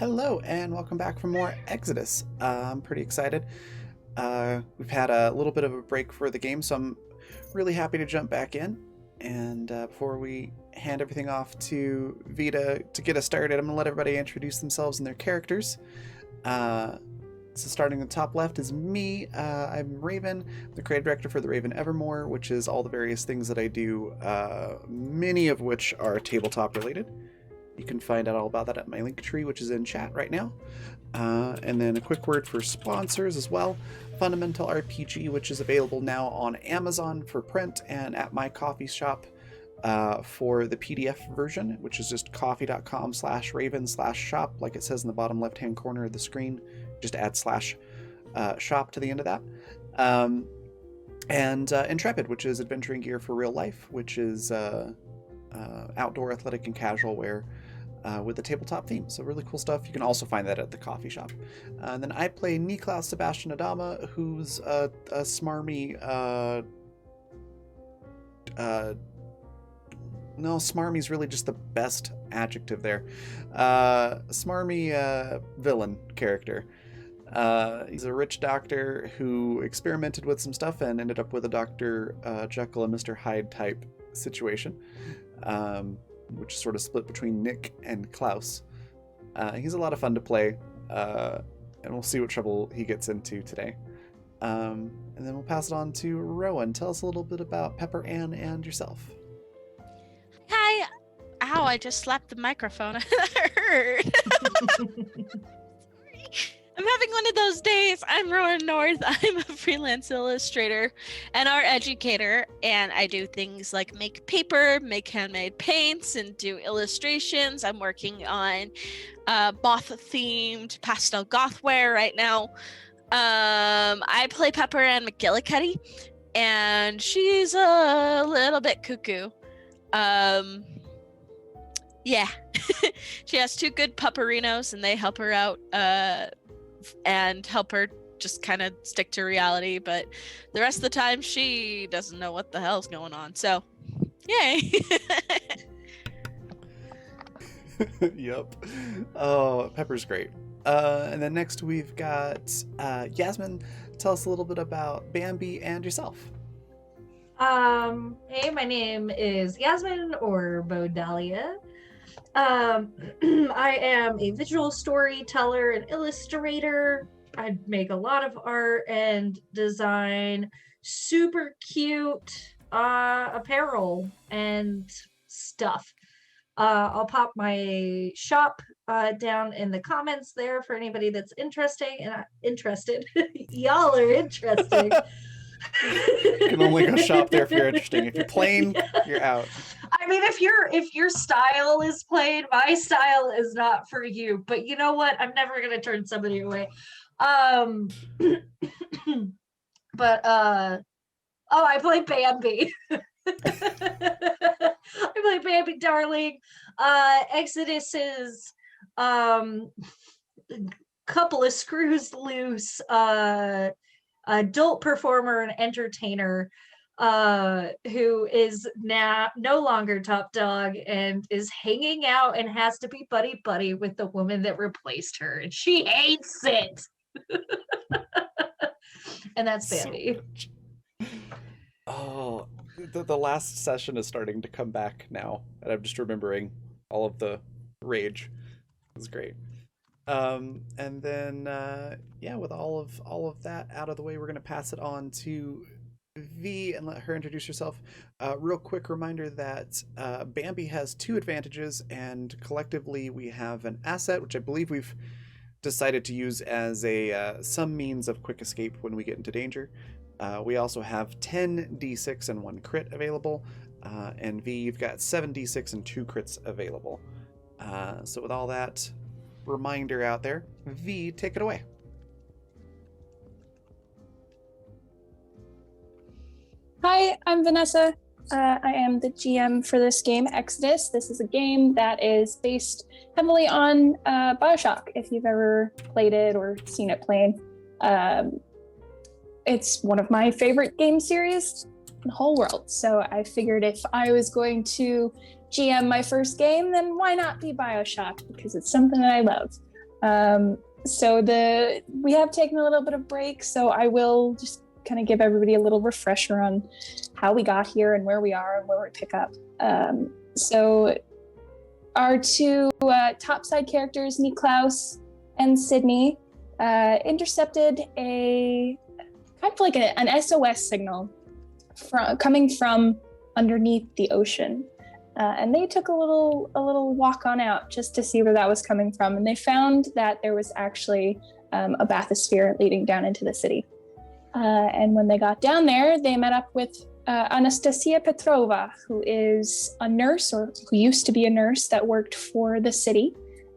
Hello, and welcome back for more Exodus. I'm pretty excited. We've had a little bit of a break for the game, so I'm really happy to jump back in. And before we hand everything off to Vita to get us started, I'm going to let everybody introduce themselves and their characters. So starting at the top left is me. I'm Raven, the creative director for the Raven Evermore, which is all the various things that I do, many of which are tabletop related. You can find out all about that at my link tree, which is in chat right now. And then a quick word for sponsors as well. Fundamental RPG, which is available now on Amazon for print and at my coffee shop for the PDF version, which is just coffee.com/raven/shop, like it says in the bottom left-hand corner of the screen. Just add /shop to the end of that. And Intrepid, which is adventuring gear for real life, which is outdoor athletic and casual wear with a tabletop theme. So really cool stuff. You can also find that at the coffee shop. And then I play Niklaus Sebastian Adama, who's a smarmy... no, smarmy's really just the best adjective there. Smarmy villain character. He's a rich doctor who experimented with some stuff and ended up with a Dr. Jekyll and Mr. Hyde type situation, which is sort of split between Nick and Klaus. He's a lot of fun to play, and we'll see what trouble he gets into today. And then we'll pass it on to Rowan. Tell us a little bit about Pepper Ann and yourself. Hi. Ow, I just slapped the microphone. That hurt. Sorry. I'm having one of those days. I'm Rowan North. I'm a freelance illustrator and art educator, and I do things like make paper, make handmade paints, and do illustrations. I'm working on Both-themed pastel gothware right now. I play Pepper Ann McGillicuddy, and she's a little bit cuckoo. Yeah. She has two good pupperinos, and they help her out and help her just kind of stick to reality, but the rest of the time she doesn't know what the hell's going on, so yay. Yep. Oh, Pepper's great. And then next we've got Yasmin. Tell us a little bit about Bambi and yourself. Hey, my name is Yasmin, or Bodalia. I am a visual storyteller and illustrator. I make a lot of art and design super cute apparel and stuff. I'll pop my shop down in the comments there for anybody that's interested. Y'all are interesting. You can only go shop there if you're interesting. If you're plain, you're out. I mean, if your style is plain, my style is not for you. But you know what? I'm never gonna turn somebody away. But I play Bambi. I play Bambi, darling. Exodus's couple of screws loose adult performer and entertainer who is now no longer top dog and is hanging out and has to be buddy with the woman that replaced her, and she hates it. And that's Bambi. Oh, the last session is starting to come back now, and I'm just remembering all of the rage. It was great. And then with all of that out of the way, we're gonna pass it on to V and let her introduce herself. Real quick reminder that Bambi has 2 advantages, and collectively we have an asset, which I believe we've decided to use as a some means of quick escape when we get into danger. We also have 10 d6 and 1 crit available, and V, you've got 7 d6 and 2 crits available. So with all that reminder out there, V, take it away. Hi, I'm Vanessa. I am the GM for this game, Exodus. This is a game that is based heavily on BioShock, if you've ever played it or seen it playing. It's one of my favorite game series in the whole world. So I figured if I was going to GM my first game, then why not be BioShock? Because it's something that I love. So we have taken a little bit of break, so I will just kind of give everybody a little refresher on how we got here and where we are and where we pick up. So our two top side characters, Niklaus and Sydney, intercepted a kind of like an SOS signal coming from underneath the ocean. And they took a little walk on out just to see where that was coming from. And they found that there was actually a bathysphere leading down into the city. And when they got down there, they met up with Anastasia Petrova, who is a nurse, or who used to be a nurse that worked for the city,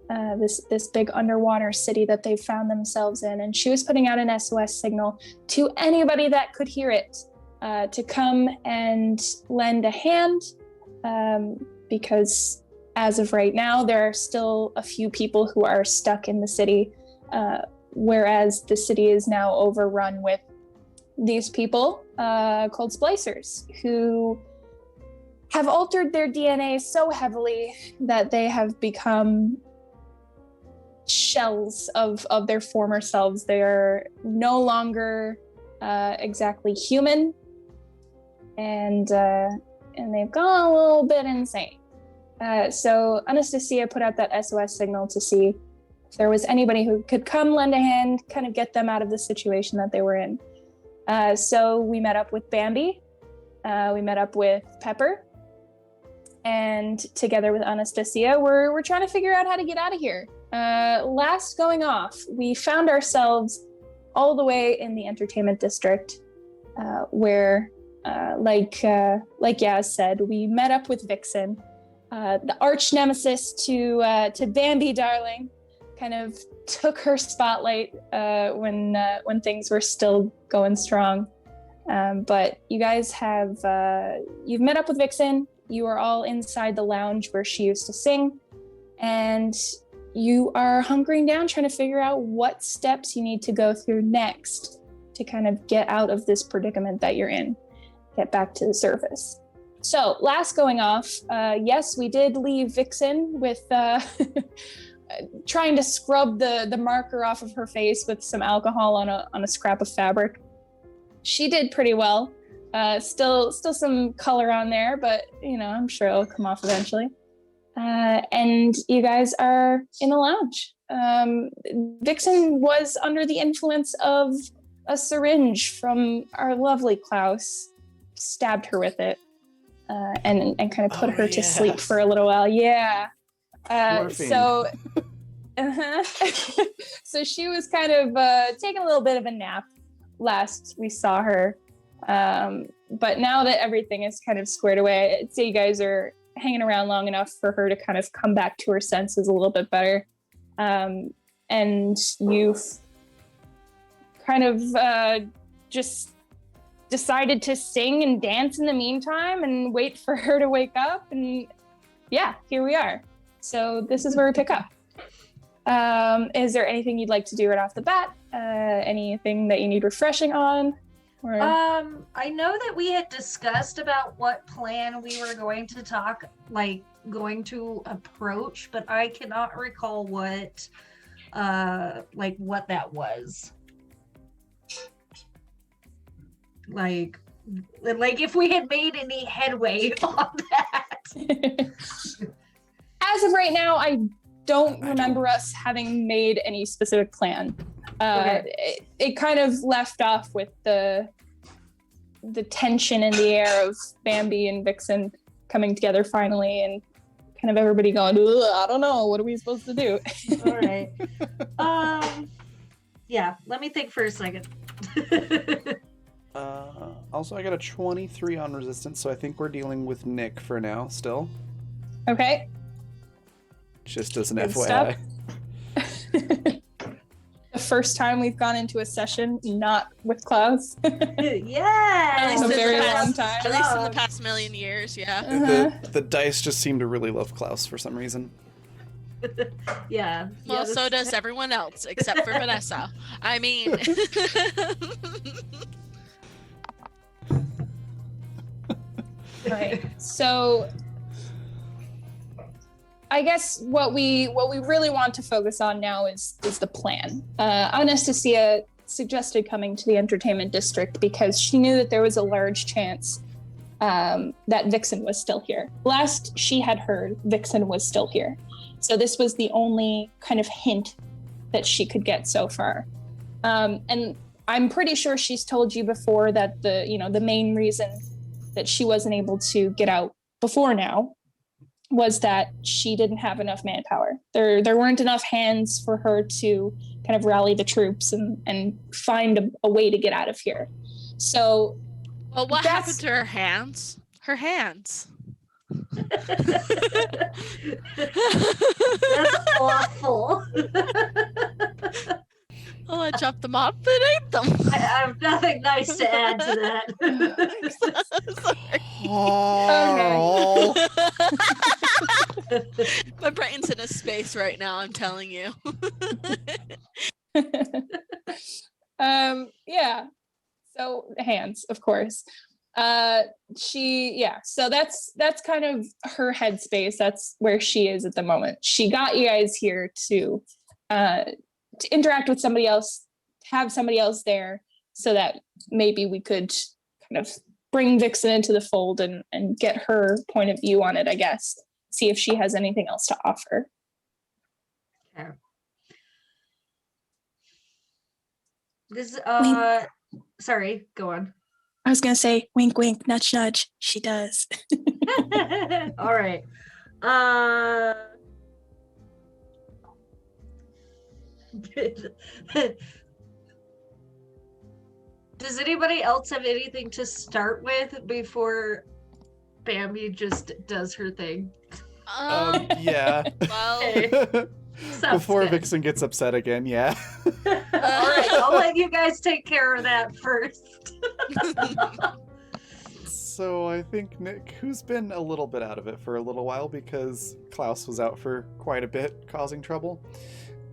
this big underwater city that they found themselves in. And she was putting out an SOS signal to anybody that could hear it to come and lend a hand. Because as of right now, there are still a few people who are stuck in the city, whereas the city is now overrun with these people called splicers, who have altered their DNA so heavily that they have become shells of their former selves. They are no longer exactly human, and they've gone a little bit insane. So Anastasia put out that SOS signal to see if there was anybody who could come lend a hand, kind of get them out of the situation that they were in. So we met up with Bambi, we met up with Pepper, and together with Anastasia, we're trying to figure out how to get out of here. Last going off, we found ourselves all the way in the entertainment district, where like Yaz said, we met up with Vixen, the arch nemesis to Bambi Darling, kind of took her spotlight when things were still going strong. But you guys have you've met up with Vixen. You are all inside the lounge where she used to sing, and you are hunkering down, trying to figure out what steps you need to go through next to kind of get out of this predicament that you're in. Get back to the surface. So last going off, yes, we did leave Vixen with trying to scrub the marker off of her face with some alcohol on a scrap of fabric. She did pretty well. Still some color on there, but I'm sure it'll come off eventually. And you guys are in the lounge. Vixen was under the influence of a syringe from our lovely Klaus. Stabbed her with it and kind of put her to sleep for a little while. Yeah. So so she was kind of taking a little bit of a nap last we saw her. But now that everything is kind of squared away, I'd say you guys are hanging around long enough for her to kind of come back to her senses a little bit better. And you've kind of just decided to sing and dance in the meantime and wait for her to wake up. And yeah, here we are. So this is where we pick up. Is there anything you'd like to do right off the bat? Anything that you need refreshing on? Or... I know that we had discussed about what plan we were going to approach, but I cannot recall what that was. Like if we had made any headway on that. As of right now, I don't remember us having made any specific plan. Okay. It kind of left off with the tension in the air of Bambi and Vixen coming together finally, and kind of everybody going, I don't know, what are we supposed to do? All right. Yeah, let me think for a second. Also, I got a 23 on resistance, so I think we're dealing with Nick for now, still. Okay. Just as an Good FYI. The first time we've gone into a session not with Klaus. Yeah. In a very long time. At least in the past million years, yeah. The dice just seem to really love Klaus for some reason. Yeah. Well, so does everyone else, except for Vanessa. I mean... Right. So I guess what we really want to focus on now is the plan. Anastasia suggested coming to the entertainment district because she knew that there was a large chance that Vixen was still here. Last she had heard, Vixen was still here. So this was the only kind of hint that she could get so far. And I'm pretty sure she's told you before that the main reason that she wasn't able to get out before now was that she didn't have enough manpower. There weren't enough hands for her to kind of rally the troops and find a way to get out of here. So, well, what happened to her hands? Her hands. That's awful. Well, I chopped them off and ate them. I have nothing nice to add to that. Oh. My brain's in a space right now, I'm telling you. Yeah. So hands, of course. So that's kind of her headspace. That's where she is at the moment. She got you guys here to interact with somebody else, to have somebody else there so that maybe we could kind of bring Vixen into the fold and get her point of view on it, I guess. See if she has anything else to offer. Okay. This sorry, go on. I was gonna say wink wink, nudge nudge. She does. All right. Does anybody else have anything to start with before Bambi just does her thing? Yeah. Well, Before good. Vixen gets upset again, yeah. All right, I'll let you guys take care of that first. So I think Nick, who's been a little bit out of it for a little while because Klaus was out for quite a bit, causing trouble.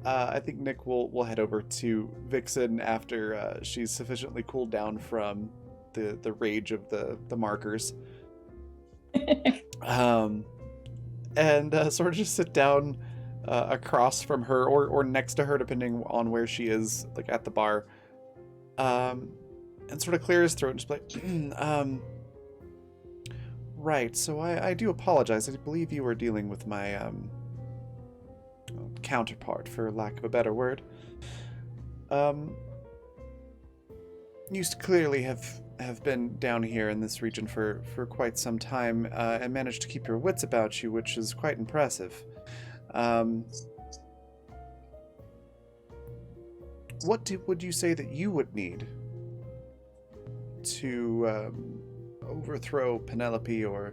I think Nick will head over to Vixen after she's sufficiently cooled down from the rage of the markers. And sort of just sit down across from her or next to her, depending on where she is, like at the bar, and sort of clear his throat and just like, right, so I do apologize. I believe you were dealing with my counterpart, for lack of a better word. You clearly have been down here in this region for quite some time and managed to keep your wits about you, which is quite impressive. What would you say that you would need to overthrow Penelope or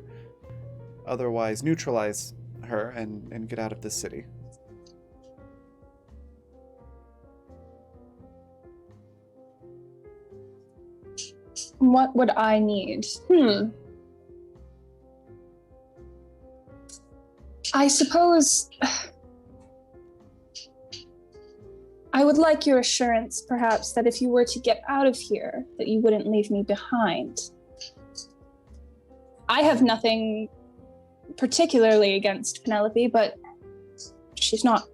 otherwise neutralize her and get out of this city? What would I need? I suppose I would like your assurance, perhaps, that if you were to get out of here, that you wouldn't leave me behind. I have nothing particularly against Penelope, but she's not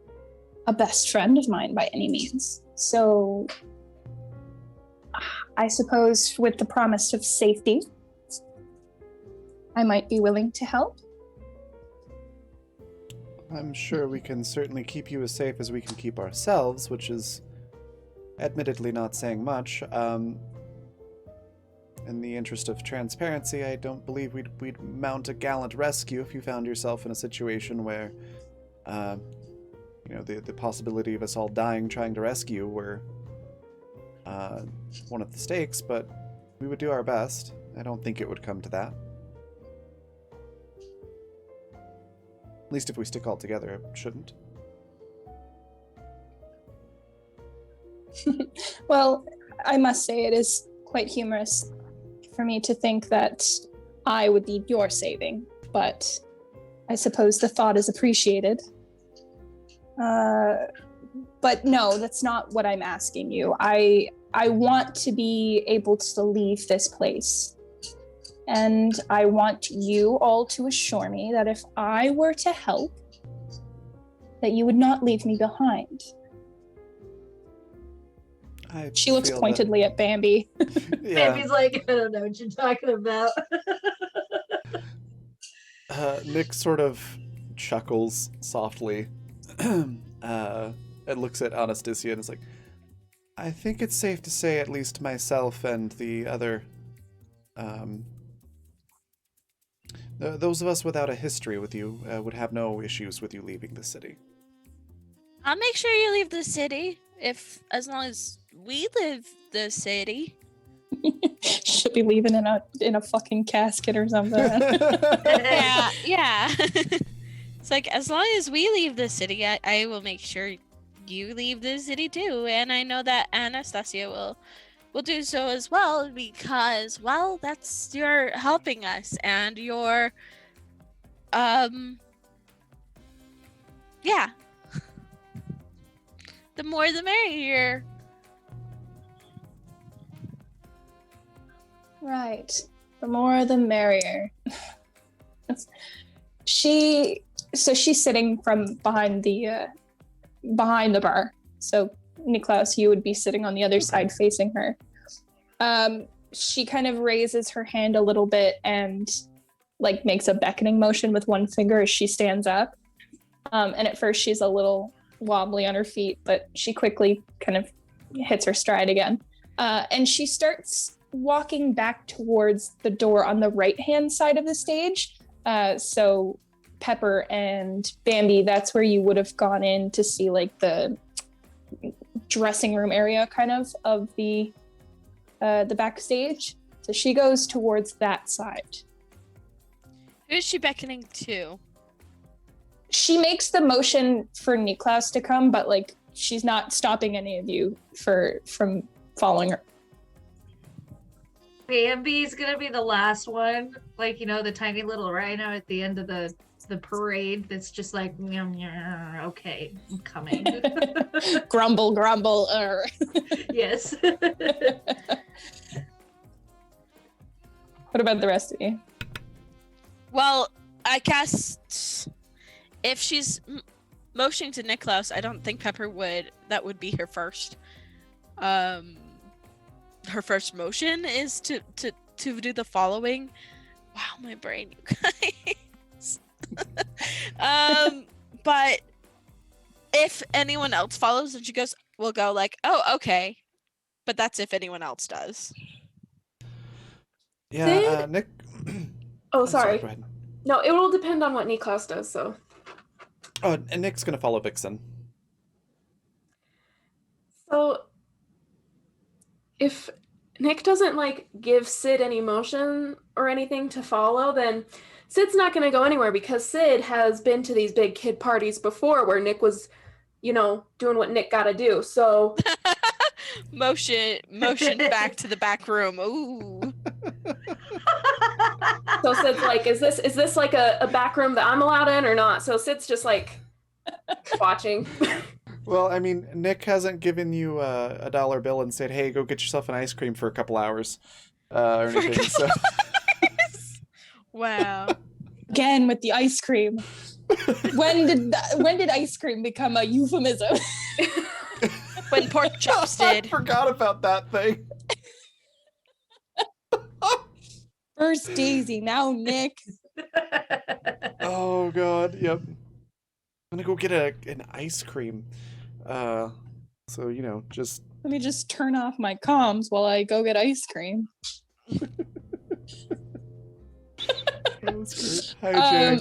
a best friend of mine by any means. So I suppose with the promise of safety, I might be willing to help. I'm sure we can certainly keep you as safe as we can keep ourselves, which is admittedly not saying much. In the interest of transparency, I don't believe we'd mount a gallant rescue if you found yourself in a situation where, the possibility of us all dying trying to rescue were one of the stakes, but we would do our best. I don't think it would come to that. At least if we stick all together, it shouldn't. Well, I must say it is quite humorous for me to think that I would need your saving, but I suppose the thought is appreciated. But no, that's not what I'm asking you. I want to be able to leave this place. And I want you all to assure me that if I were to help, that you would not leave me behind. She looks feel that- pointedly at Bambi. Yeah. Baby's like, I don't know what you're talking about. Nick sort of chuckles softly and looks at Anastasia and is like, I think it's safe to say at least myself and the other, those of us without a history with you would have no issues with you leaving the city. I'll make sure you leave the city as long as we live the city. She'll be leaving in a fucking casket or something. Yeah. It's like, as long as we leave the city, I will make sure you leave the city too. And I know that Anastasia will do so as well, because, well, you're helping us, and you're yeah. The more the merrier. Right. The more the merrier. She's sitting from behind the bar. So Niklaus, you would be sitting on the other side facing her. She kind of raises her hand a little bit and like makes a beckoning motion with one finger as she stands up. And at first she's a little wobbly on her feet, but she quickly kind of hits her stride again. And she starts walking back towards the door on the right-hand side of the stage. So Pepper and Bambi, that's where you would have gone in to see like the dressing room area kind of the backstage. So she goes towards that side. Who is she beckoning to? She makes the motion for Niklaus to come, but like she's not stopping any of you from following her. Bambi's gonna be the last one, like, you know, the tiny little rhino at the end of the parade that's just like, okay, I'm coming. Grumble. Yes. What about the rest of you? Well, I cast. If she's motioning to Niklaus, I don't think Pepper would. That would be her first. Her first motion is to do the following. Wow, my brain, you guys. But if anyone else follows, and she goes, we'll go like, oh, okay. But that's if anyone else does. Yeah, Nick. Oh, I'm sorry. Go ahead. No, it will depend on what Niklaus does, so. Oh, and Nick's gonna follow Vixen. So, if Nick doesn't, like, give Sid any motion or anything to follow, then Sid's not going to go anywhere, because Sid has been to these big kid parties before where Nick was, you know, doing what Nick gotta do, so. Motion back to the back room. Ooh. So Sid's like, is this like a back room that I'm allowed in or not? So Sid's just like watching. Well, I mean, Nick hasn't given you a dollar bill and said, "Hey, go get yourself an ice cream for a couple hours," or anything. So. Wow. Again with the ice cream. When did ice cream become a euphemism? When pork chops I did. forgot about that thing. First Daisy, now Nick. Oh God, yep. I'm gonna go get an ice cream. So you know, just Let me just turn off my comms while I go get ice cream. Hi, Jay.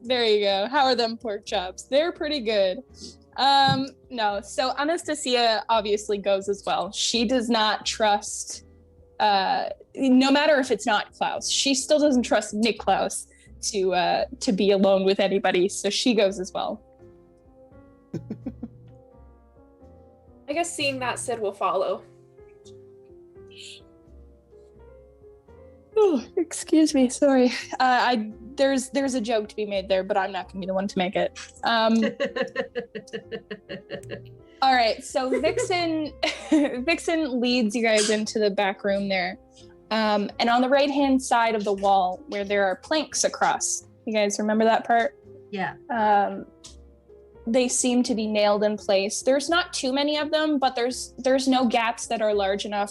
There you go. How are them pork chops? They're pretty good. No, so Anastasia obviously goes as well. She does not trust, no matter if it's not Klaus, she still doesn't trust Niklaus to be alone with anybody, so she goes as well. I guess seeing that, Sid will follow. Oh, excuse me, sorry. There's a joke to be made there, but I'm not gonna be the one to make it. All right, so Vixen leads you guys into the back room there. And on the right-hand side of the wall, where there are planks across, You guys remember that part? Yeah. They seem to be nailed in place. There's not too many of them, but there's no gaps that are large enough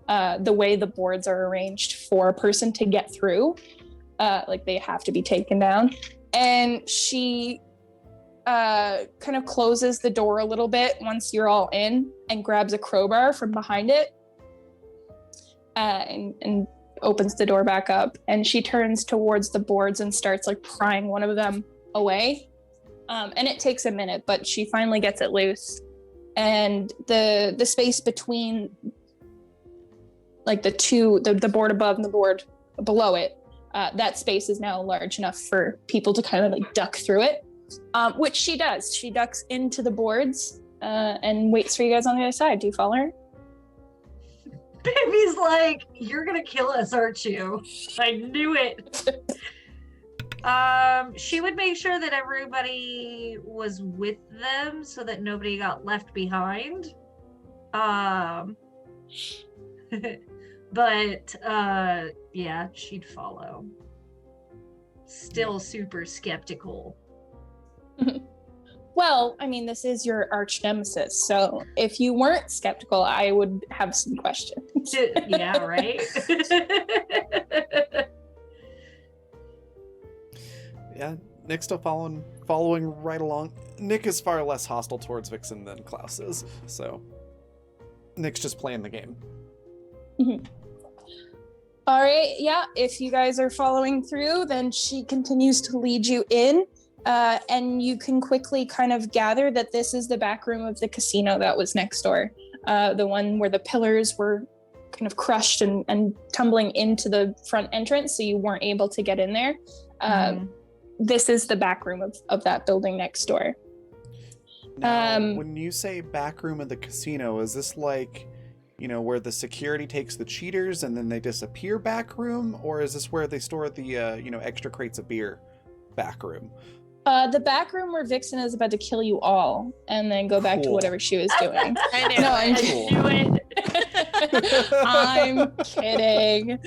the way the boards are arranged for a person to get through. Like they have to be taken down. And she kind of closes the door a little bit once you're all in and grabs a crowbar from behind it and opens the door back up. And she turns towards the boards and starts like prying one of them away. And it takes a minute, but she finally gets it loose. And the space between like the board above and the board below it, that space is now large enough for people to kind of like duck through it. Which she does. She ducks into the boards and waits for you guys on the other side. Do you follow her? Baby's like, you're gonna kill us, aren't you? I knew it. She would make sure that everybody was with them so that nobody got left behind. But yeah, she'd follow. Still super skeptical. Well, I mean, this is your arch nemesis, so if you weren't skeptical, I would have some questions. Yeah, right? Yeah, Nick's still following right along. Nick is far less hostile towards Vixen than Klaus is, so Nick's just playing the game. Mm-hmm. All right, yeah, if you guys are following through, then she continues to lead you in. And you can quickly kind of gather that this is the back room of the casino that was next door. The one where the pillars were kind of crushed and tumbling into the front entrance, so you weren't able to get in there. This is the back room of that building next door. Now, when you say back room of the casino, is this like, you know, where the security takes the cheaters and then they disappear back room? Or is this where they store the, extra crates of beer back room? The back room where Vixen is about to kill you all and then go back to whatever she was doing. I knew No, it. I'm I'm kidding.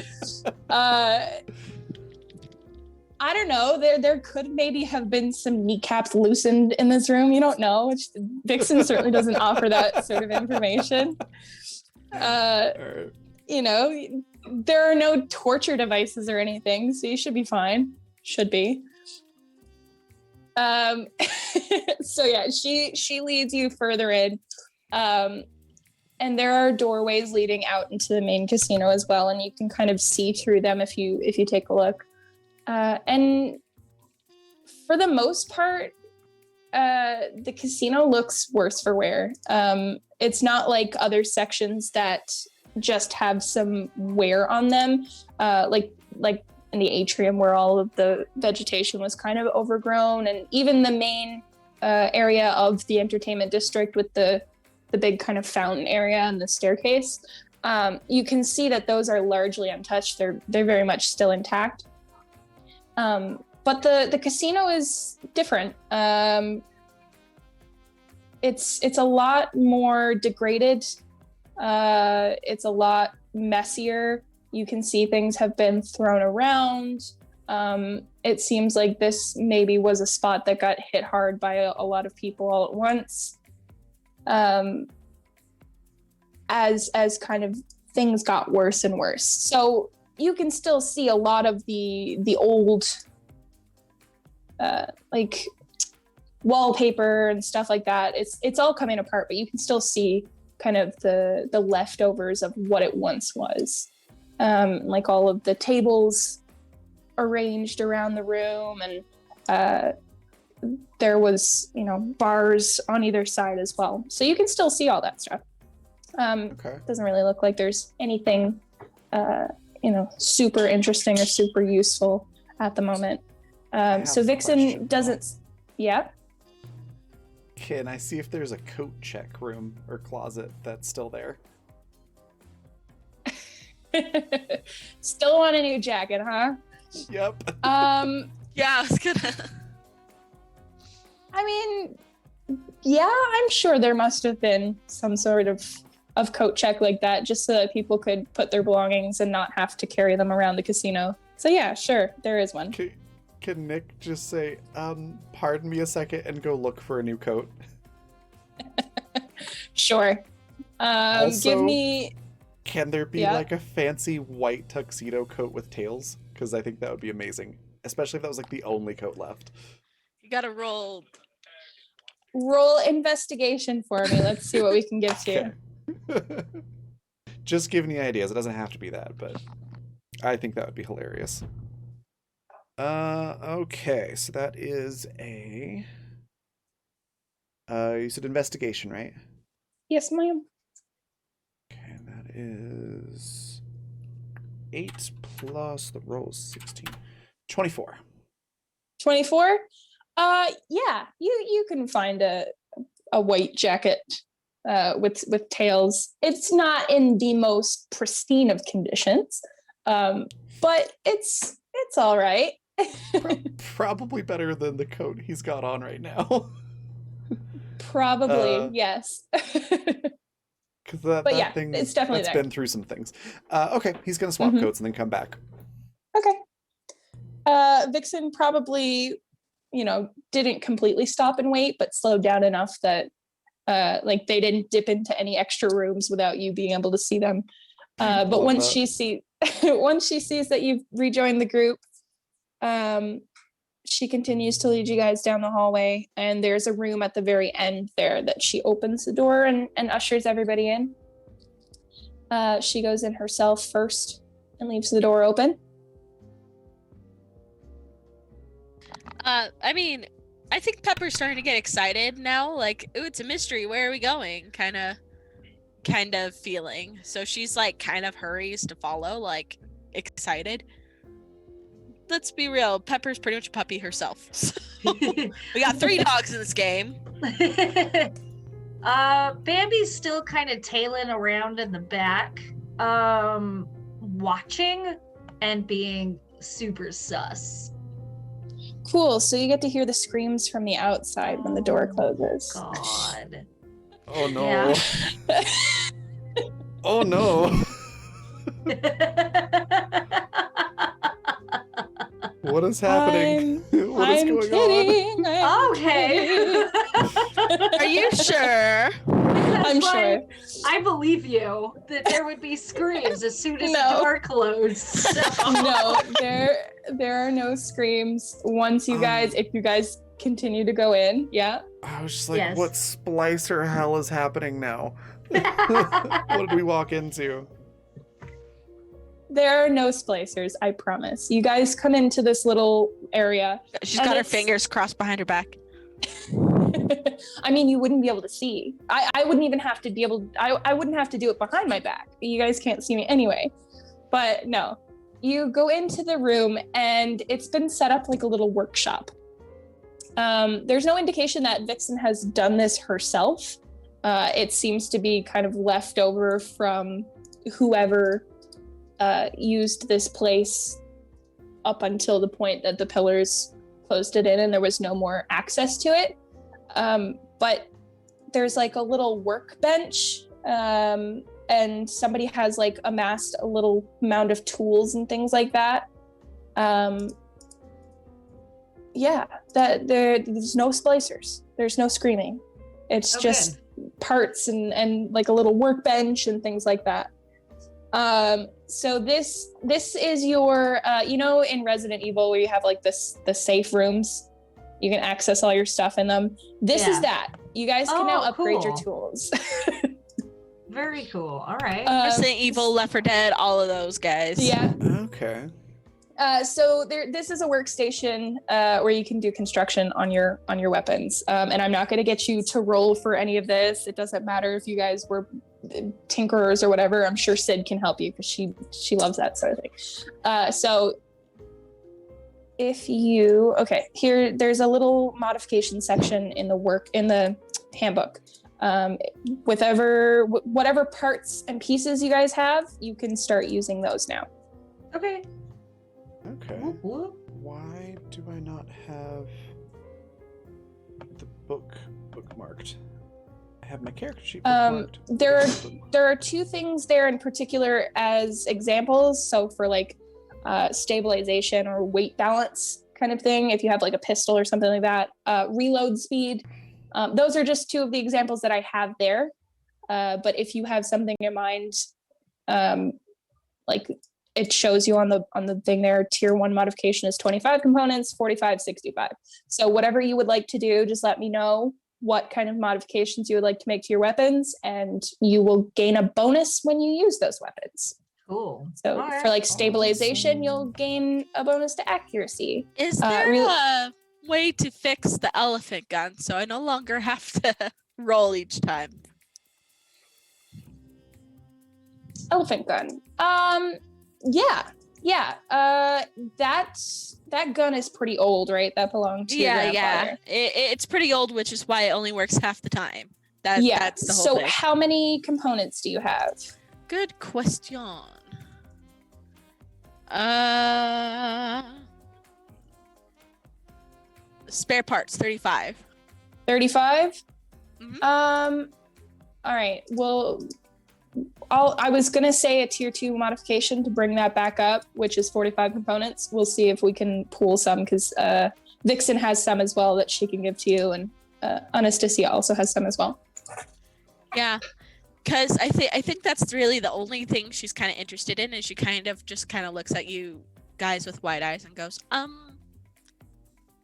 I don't know. There could maybe have been some kneecaps loosened in this room. You don't know. Vixen certainly doesn't offer that sort of information. You know, there are no torture devices or anything, so you should be fine. Should be. So yeah, she leads you further in, and there are doorways leading out into the main casino as well, and you can kind of see through them if you take a look. And for the most part, the casino looks worse for wear. It's not like other sections that just have some wear on them, like in the atrium where all of the vegetation was kind of overgrown, and even the main area of the entertainment district with the big kind of fountain area and the staircase. You can see that those are largely untouched. They're very much still intact. But the casino is different. It's a lot more degraded. It's a lot messier. You can see things have been thrown around. It seems like this maybe was a spot that got hit hard by a lot of people all at once. As kind of things got worse and worse. So you can still see a lot of the old like wallpaper and stuff like that. It's all coming apart, but you can still see kind of the leftovers of what it once was. Like all of the tables arranged around the room, and there was, bars on either side as well. So you can still see all that stuff. Okay. Doesn't really look like there's anything, super interesting or super useful at the moment. So Vixen doesn't. Yeah. Can I see if there's a coat check room or closet that's still there? Still want a new jacket, huh? Yep. Yeah, I was gonna. I mean, yeah, I'm sure there must have been some sort of coat check like that, just so that people could put their belongings and not have to carry them around the casino. So yeah, sure, there is one. Can Nick just say, pardon me a second and go look for a new coat? Sure. Give Also- me. Can there be Yeah. like a fancy white tuxedo coat with tails? Because I think that would be amazing. Especially if that was like the only coat left. You gotta roll. Roll investigation for me. Let's see what we can get to. Okay. Just giving you ideas. It doesn't have to be that, but I think that would be hilarious. Okay, so that is a you said investigation, right? Yes, ma'am. Okay, that is 8 plus the roll is 16. 24. 24. Yeah, you can find a white jacket with tails. It's not in the most pristine of conditions, but it's all right. Probably better than the coat he's got on right now. Probably, yes. Because that But yeah, thing it's definitely that's there. been through some things. Okay, he's gonna swap Mhm. coats and then come back. Okay. Vixen probably, didn't completely stop and wait, but slowed down enough that like they didn't dip into any extra rooms without you being able to see them. But Love once that. she sees that you've rejoined the group, she continues to lead you guys down the hallway, and there's a room at the very end there that she opens the door and ushers everybody in. She goes in herself first and leaves the door open. I mean, I think Pepper's starting to get excited now. Like, ooh, it's a mystery. Where are we going? Kind of feeling. So she's like, kind of hurries to follow, like, excited. Let's be real. Pepper's pretty much a puppy herself. So we got 3 dogs in this game. Bambi's still kind of tailing around in the back, watching and being super sus. Cool. So you get to hear the screams from the outside when the door closes. God. Oh no. Yeah. Oh no. What is happening? What is I'm going on? kidding. I'm Okay. kidding. Are you sure? I'm Because, sure. like, I believe you that there would be screams as soon as the No. door closed. So. No, there are no screams once you guys, if you guys continue to go in. Yeah. I was just like, Yes. what splicer hell is happening now? What did we walk into? There are no splicers, I promise. You guys come into this little area. She's And got her it's- fingers crossed behind her back. I mean, you wouldn't be able to see. I wouldn't even have to be able, I wouldn't have to do it behind my back. You guys can't see me anyway. But no, you go into the room and it's been set up like a little workshop. There's no indication that Vixen has done this herself. It seems to be kind of left over from whoever used this place up until the point that the pillars closed it in and there was no more access to it. But there's like a little workbench, and somebody has like amassed a little mound of tools and things like that. Yeah, that there's no splicers. There's no screaming. It's Okay. just parts and like a little workbench and things like that. So this is your in Resident Evil where you have like the safe rooms, you can access all your stuff in them. This Yeah. is that. You guys can now Oh, upgrade your cool. tools. Very cool. All right. Resident Evil, Left 4 Dead, all of those guys. Yeah. Okay. So this is a workstation where you can do construction on your weapons. And I'm not going to get you to roll for any of this. It doesn't matter if you guys were tinkerers or whatever. I'm sure Sid can help you because she loves that sort of thing. So if you there's a little modification section in the handbook. Whatever parts and pieces you guys have, you can start using those now. Okay. Okay. Whoop, whoop. Why do I not have the book bookmarked? I have my character sheet bookmarked. There are 2 things there in particular as examples. So for like stabilization or weight balance kind of thing. If you have like a pistol or something like that, reload speed. Those are just two of the examples that I have there. But if you have something in mind, like it shows you on the thing there, tier 1 modification is 25 components, 45, 65. So whatever you would like to do, just let me know what kind of modifications you would like to make to your weapons, and you will gain a bonus when you use those weapons. Cool. So All for right. like stabilization, you'll gain a bonus to accuracy. Is there a way to fix the elephant gun so I no longer have to roll each time? Elephant gun. Yeah. That gun is pretty old, right? That belonged to your grandfather. It's pretty old, which is why it only works half the time. That's the whole so thing. How many components do you have? Good question. Spare parts, 35. 35? Mhm. All right. Well, I was gonna say a tier 2 modification to bring that back up, which is 45 components. We'll see if we can pool some, because Vixen has some as well that she can give to you, and Anastasia also has some as well. Yeah, because I think that's really the only thing she's kind of interested in, is she kind of looks at you guys with wide eyes and goes,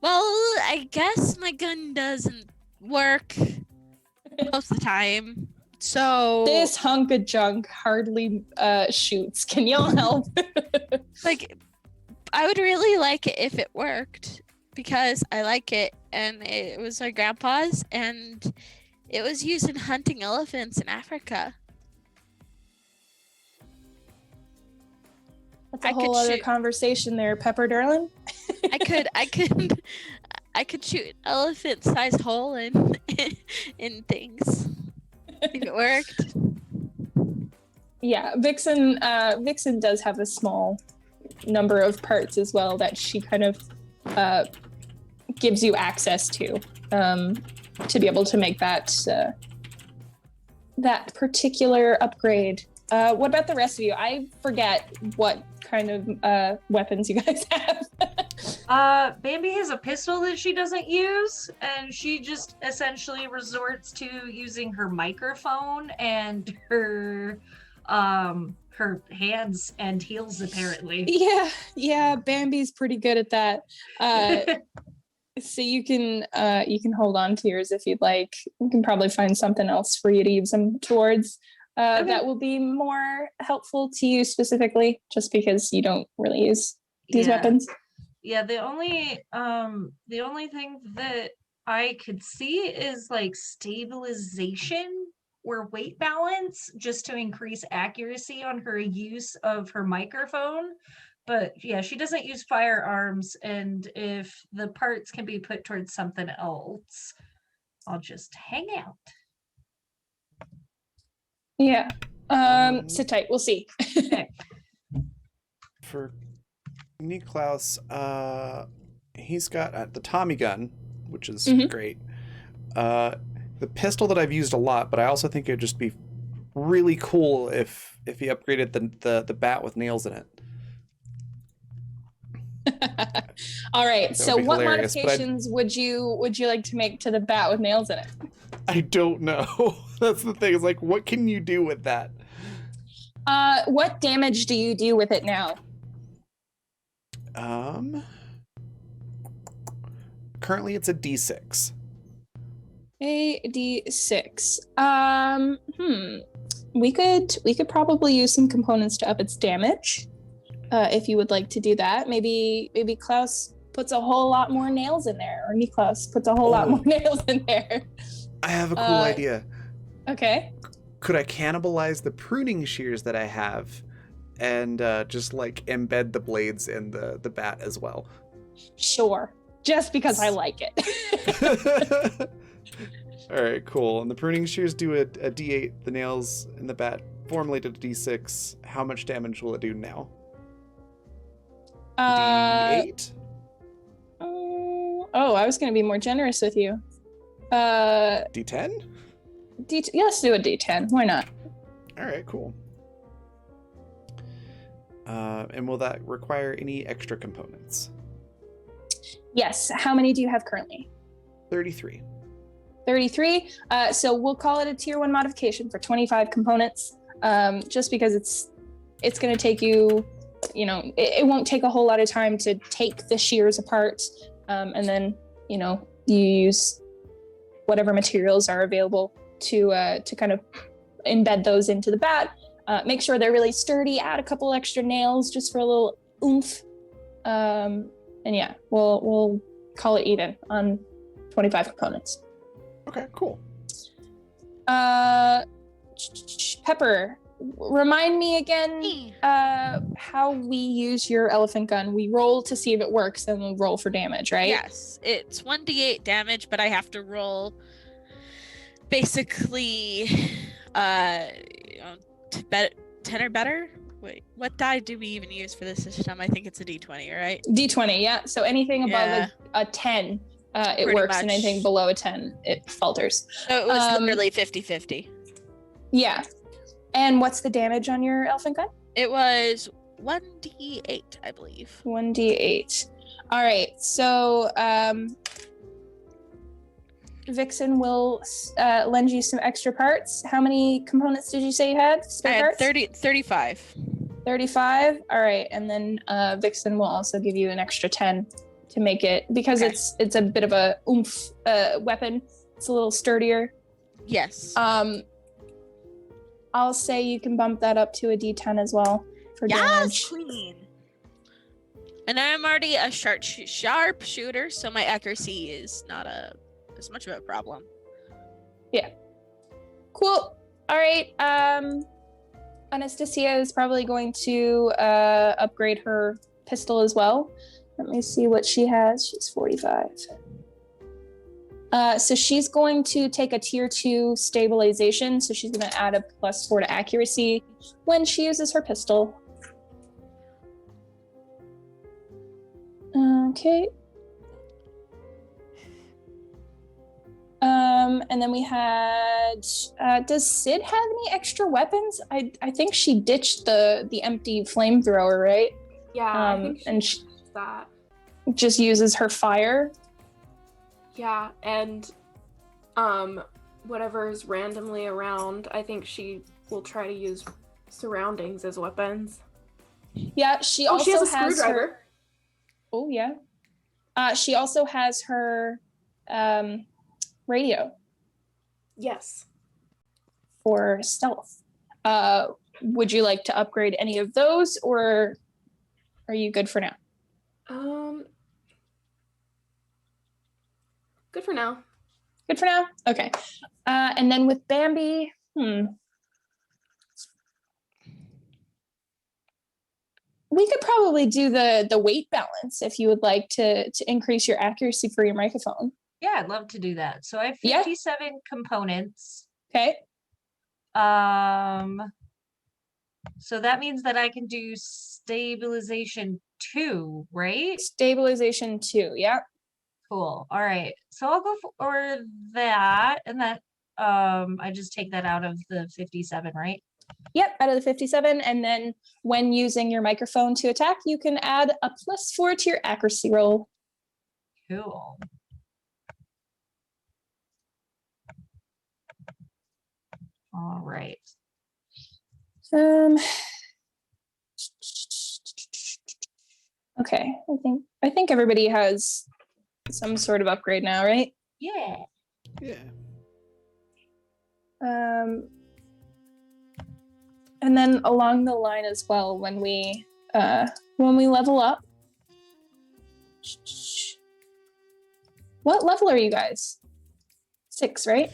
well, I guess my gun doesn't work most of the time. So This hunk of junk hardly shoots. Can y'all help? like, I would really like it if it worked, because I like it, and it was my grandpa's, and it was used in hunting elephants in Africa. That's a I whole could other shoot- conversation there, Pepper Darlin. I could shoot an elephant-sized hole in things if it worked. Yeah, Vixen does have a small number of parts as well that she kind of gives you access to be able to make that particular upgrade. What about the rest of you? I forget what kind of weapons you guys have. Bambi has a pistol that she doesn't use, and she just essentially resorts to using her microphone and her hands and heels, apparently. Yeah, Bambi's pretty good at that. So you can hold on to yours if you'd like. We can probably find something else for you to use them towards. Okay. That will be more helpful to you specifically, just because you don't really use these weapons. Yeah, the only thing that I could see is like stabilization or weight balance, just to increase accuracy on her use of her microphone. But yeah, she doesn't use firearms, and if the parts can be put towards something else, I'll just hang out. Yeah. Sit tight. We'll see. For Niklaus, he's got the Tommy gun, which is Mhm. great. The pistol that I've used a lot, but I also think it'd just be really cool if he upgraded the bat with nails in it. All right. That So would be what hilarious, but modifications would you like to make to the bat with nails in it? I don't know. That's the thing. It's like, what can you do with that? What damage do you do with it now? Currently it's a D6. A D6. We could probably use some components to up its damage. If you would like to do that. Maybe Klaus puts a whole lot more nails in there, or Niklaus puts a whole lot more nails in there. I have a cool idea. Okay. Could I cannibalize the pruning shears that I have and just like embed the blades in the bat as well? Sure. Just because I like it. All right, cool. And the pruning shears do a D8. The nails in the bat formerly did a D6. How much damage will it do now? D8? Oh, I was going to be more generous with you. D10? Yeah, let's do a D10. Why not? All right, cool. And will that require any extra components? Yes. How many do you have currently? 33. 33. So we'll call it a tier 1 modification for 25 components, just because it's going to take you, it won't take a whole lot of time to take the shears apart, and then, you use whatever materials are available to kind of embed those into the bat. Make sure they're really sturdy, add a couple extra nails just for a little oomph. And yeah, we'll call it even on 25 components. Okay, cool. Pepper, remind me again how we use your elephant gun. We roll to see if it works, and we'll roll for damage, right? Yes, it's 1d8 damage, but I have to roll basically 10 or better. Wait, what die do we even use for this system? I think it's a d20, right? D20, yeah. So anything above Yeah. a 10, it Pretty works, and much. anything below a 10, it falters. So it was literally 50-50. Yeah. And what's the damage on your elephant gun? It was 1d8, I believe. 1d8. All right. So Vixen will lend you some extra parts. How many components did you say you had? I Spare had parts? 35. 35. All right. And then Vixen will also give you an extra 10 to make it, because Okay. it's a bit of a oomph weapon. It's a little sturdier. Yes. I'll say you can bump that up to a d10 as well for damage. Queen. And I'm already a sharp shooter, so my accuracy is not as much of a problem. Cool. All right. Anastasia is probably going to upgrade her pistol as well. Let me see what she has. She's 45. So she's going to take a tier 2 stabilization. So she's going to add a +4 to accuracy when she uses her pistol. Okay. And then we had, does Sid have any extra weapons? I think she ditched the empty flamethrower, right? Yeah, I think she And she does that. just uses her fire. Yeah, and whatever is randomly around, I think she will try to use surroundings as weapons. Yeah, she Oh, also she has a has screwdriver. her. Oh yeah. She also has her radio Yes. for stealth. Would you like to upgrade any of those, or are you good for now? Good for now. Good for now? Okay. And then with Bambi, we could probably do the weight balance if you would like to increase your accuracy for your microphone. Yeah, I'd love to do that. So I have Yeah. 57 components. Okay. So that means that I can do stabilization 2, right? Stabilization 2, yeah. Cool. All right. So I'll go for that, and that I just take that out of the 57, right? Yep, out of the 57. And then when using your microphone to attack, you can add a +4 to your accuracy roll. Cool. All right. Okay, I think everybody has some sort of upgrade now, right? Yeah. Yeah. And then along the line as well, when we level up, what level are you guys? 6, right?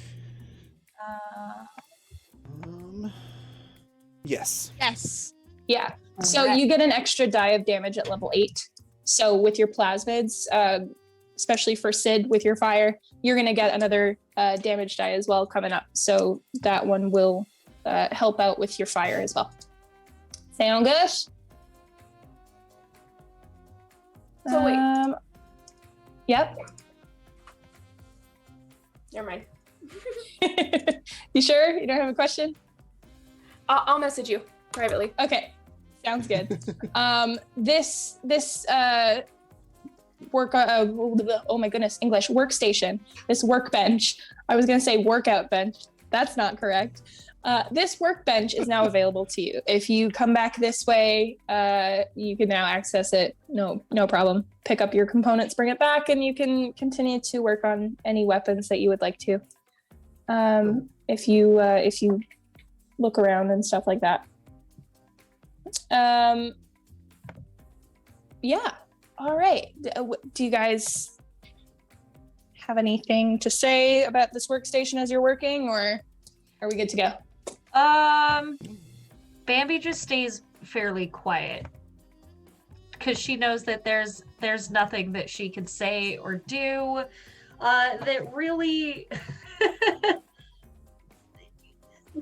Yes. Yes. Yeah. So you get an extra die of damage at level 8. So with your plasmids, especially for Sid with your fire, you're gonna get another damage die as well coming up. So that one will help out with your fire as well. Sound good? So wait. Yep. Never mind. You sure? You don't have a question? I'll message you privately. Okay. Sounds good. This oh my goodness, English, workstation, this workbench. I was going to say workout bench. That's not correct. This workbench is now available to you. If you come back this way, you can now access it. No problem. Pick up your components, bring it back, and you can continue to work on any weapons that you would like to. If you look around and stuff like that. Yeah. All right. Do you guys have anything to say about this workstation as you're working, or are we good to go? Bambi just stays fairly quiet because she knows that there's nothing that she can say or do that really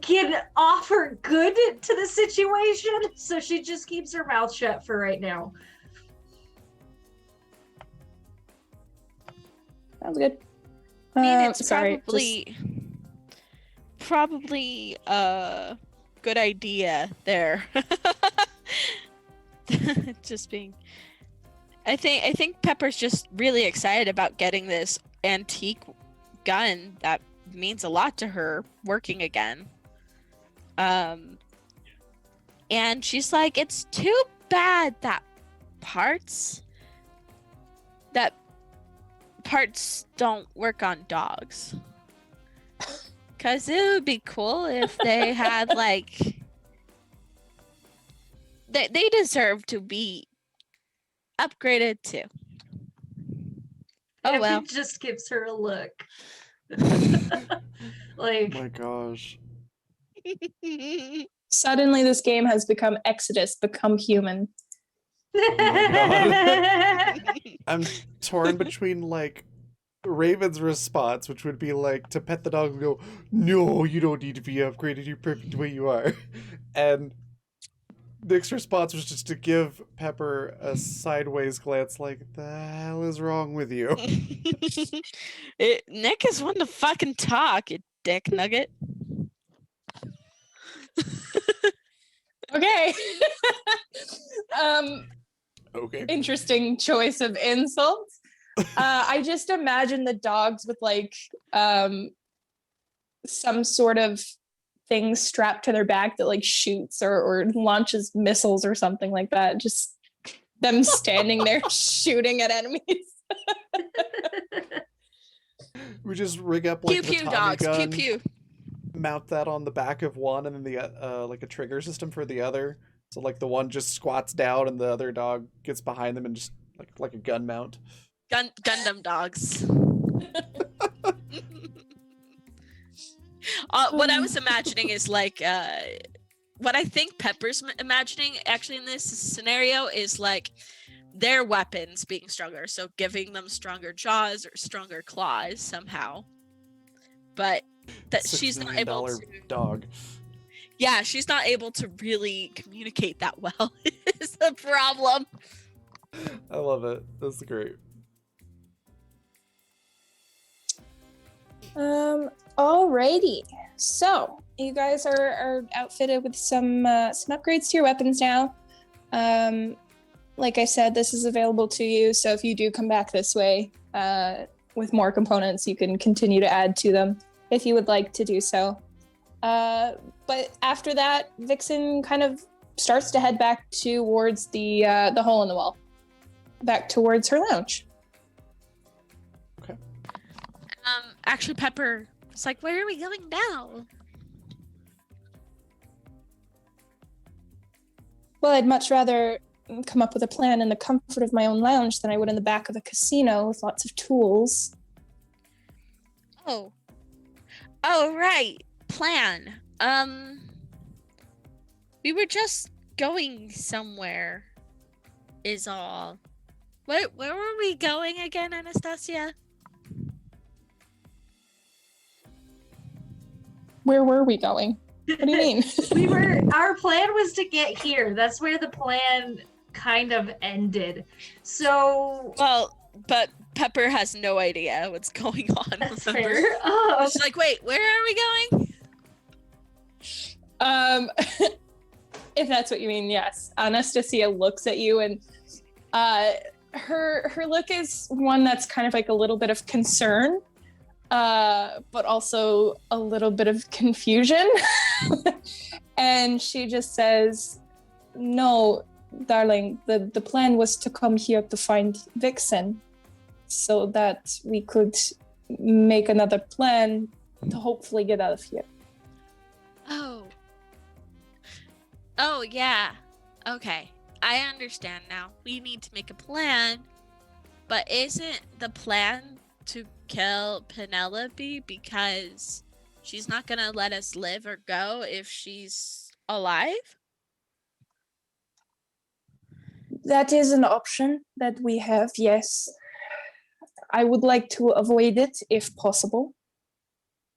can offer good to the situation. So she just keeps her mouth shut for right now. Sounds good. I mean, it's sorry, probably a good idea there. Just being, I think Pepper's just really excited about getting this antique gun that means a lot to her working again. And she's like, it's too bad that parts don't work on dogs. Cause it would be cool if they had like they deserve to be upgraded too. Oh Bambi well. just gives her a look. Oh Like, my gosh. Suddenly, this game has become Exodus, become human. I'm torn between like Raven's response, which would be like to pet the dog and go, "No, you don't need to be upgraded. You're perfect the way you are," and Nick's response was just to give Pepper a sideways glance, like, "The hell is wrong with you?" Nick is one to fucking talk, you dick nugget. Okay. Okay. Interesting choice of insults. I just imagine the dogs with like some sort of thing strapped to their back that like shoots or launches missiles or something like that. Just them standing there shooting at enemies. We just rig up like Pew the pew Tommy dogs, gun, pew pew. mount that on the back of one, and then the like a trigger system for the other. So like the one just squats down, and the other dog gets behind them, and just like a gun mount. Gundam dogs. What I was imagining is like what I think Pepper's imagining actually in this scenario is like their weapons being stronger, so giving them stronger jaws or stronger claws somehow. But that she's not able to. Dog. Yeah, she's not able to really communicate that well. Is the problem. I love it. That's great. Alrighty. So you guys are outfitted with some upgrades to your weapons now. Like I said, this is available to you. So if you do come back this way with more components, you can continue to add to them if you would like to do so. But after that, Vixen kind of starts to head back towards the hole in the wall, back towards her lounge. Actually, Pepper, it's like, where are we going now? Well, I'd much rather come up with a plan in the comfort of my own lounge than I would in the back of a casino with lots of tools. Oh, right. Plan. We were just going somewhere. Is all. Where were we going again, Anastasia? Where were we going? What do you mean? our plan was to get here. That's where the plan kind of ended. So, Well, but Pepper has no idea what's going on. that's remember? fair. She's like, wait, where are we going? If that's what you mean, yes. Anastasia looks at you and her look is one that's kind of like a little bit of concern, but also a little bit of confusion. And she just says, "No, darling, the plan was to come here to find Vixen so that we could make another plan to hopefully get out of here." Oh, yeah. Okay. I understand now. We need to make a plan. But isn't the plan to kill Penelope because she's not going to let us live or go if she's alive? That is an option that we have, yes. I would like to avoid it if possible.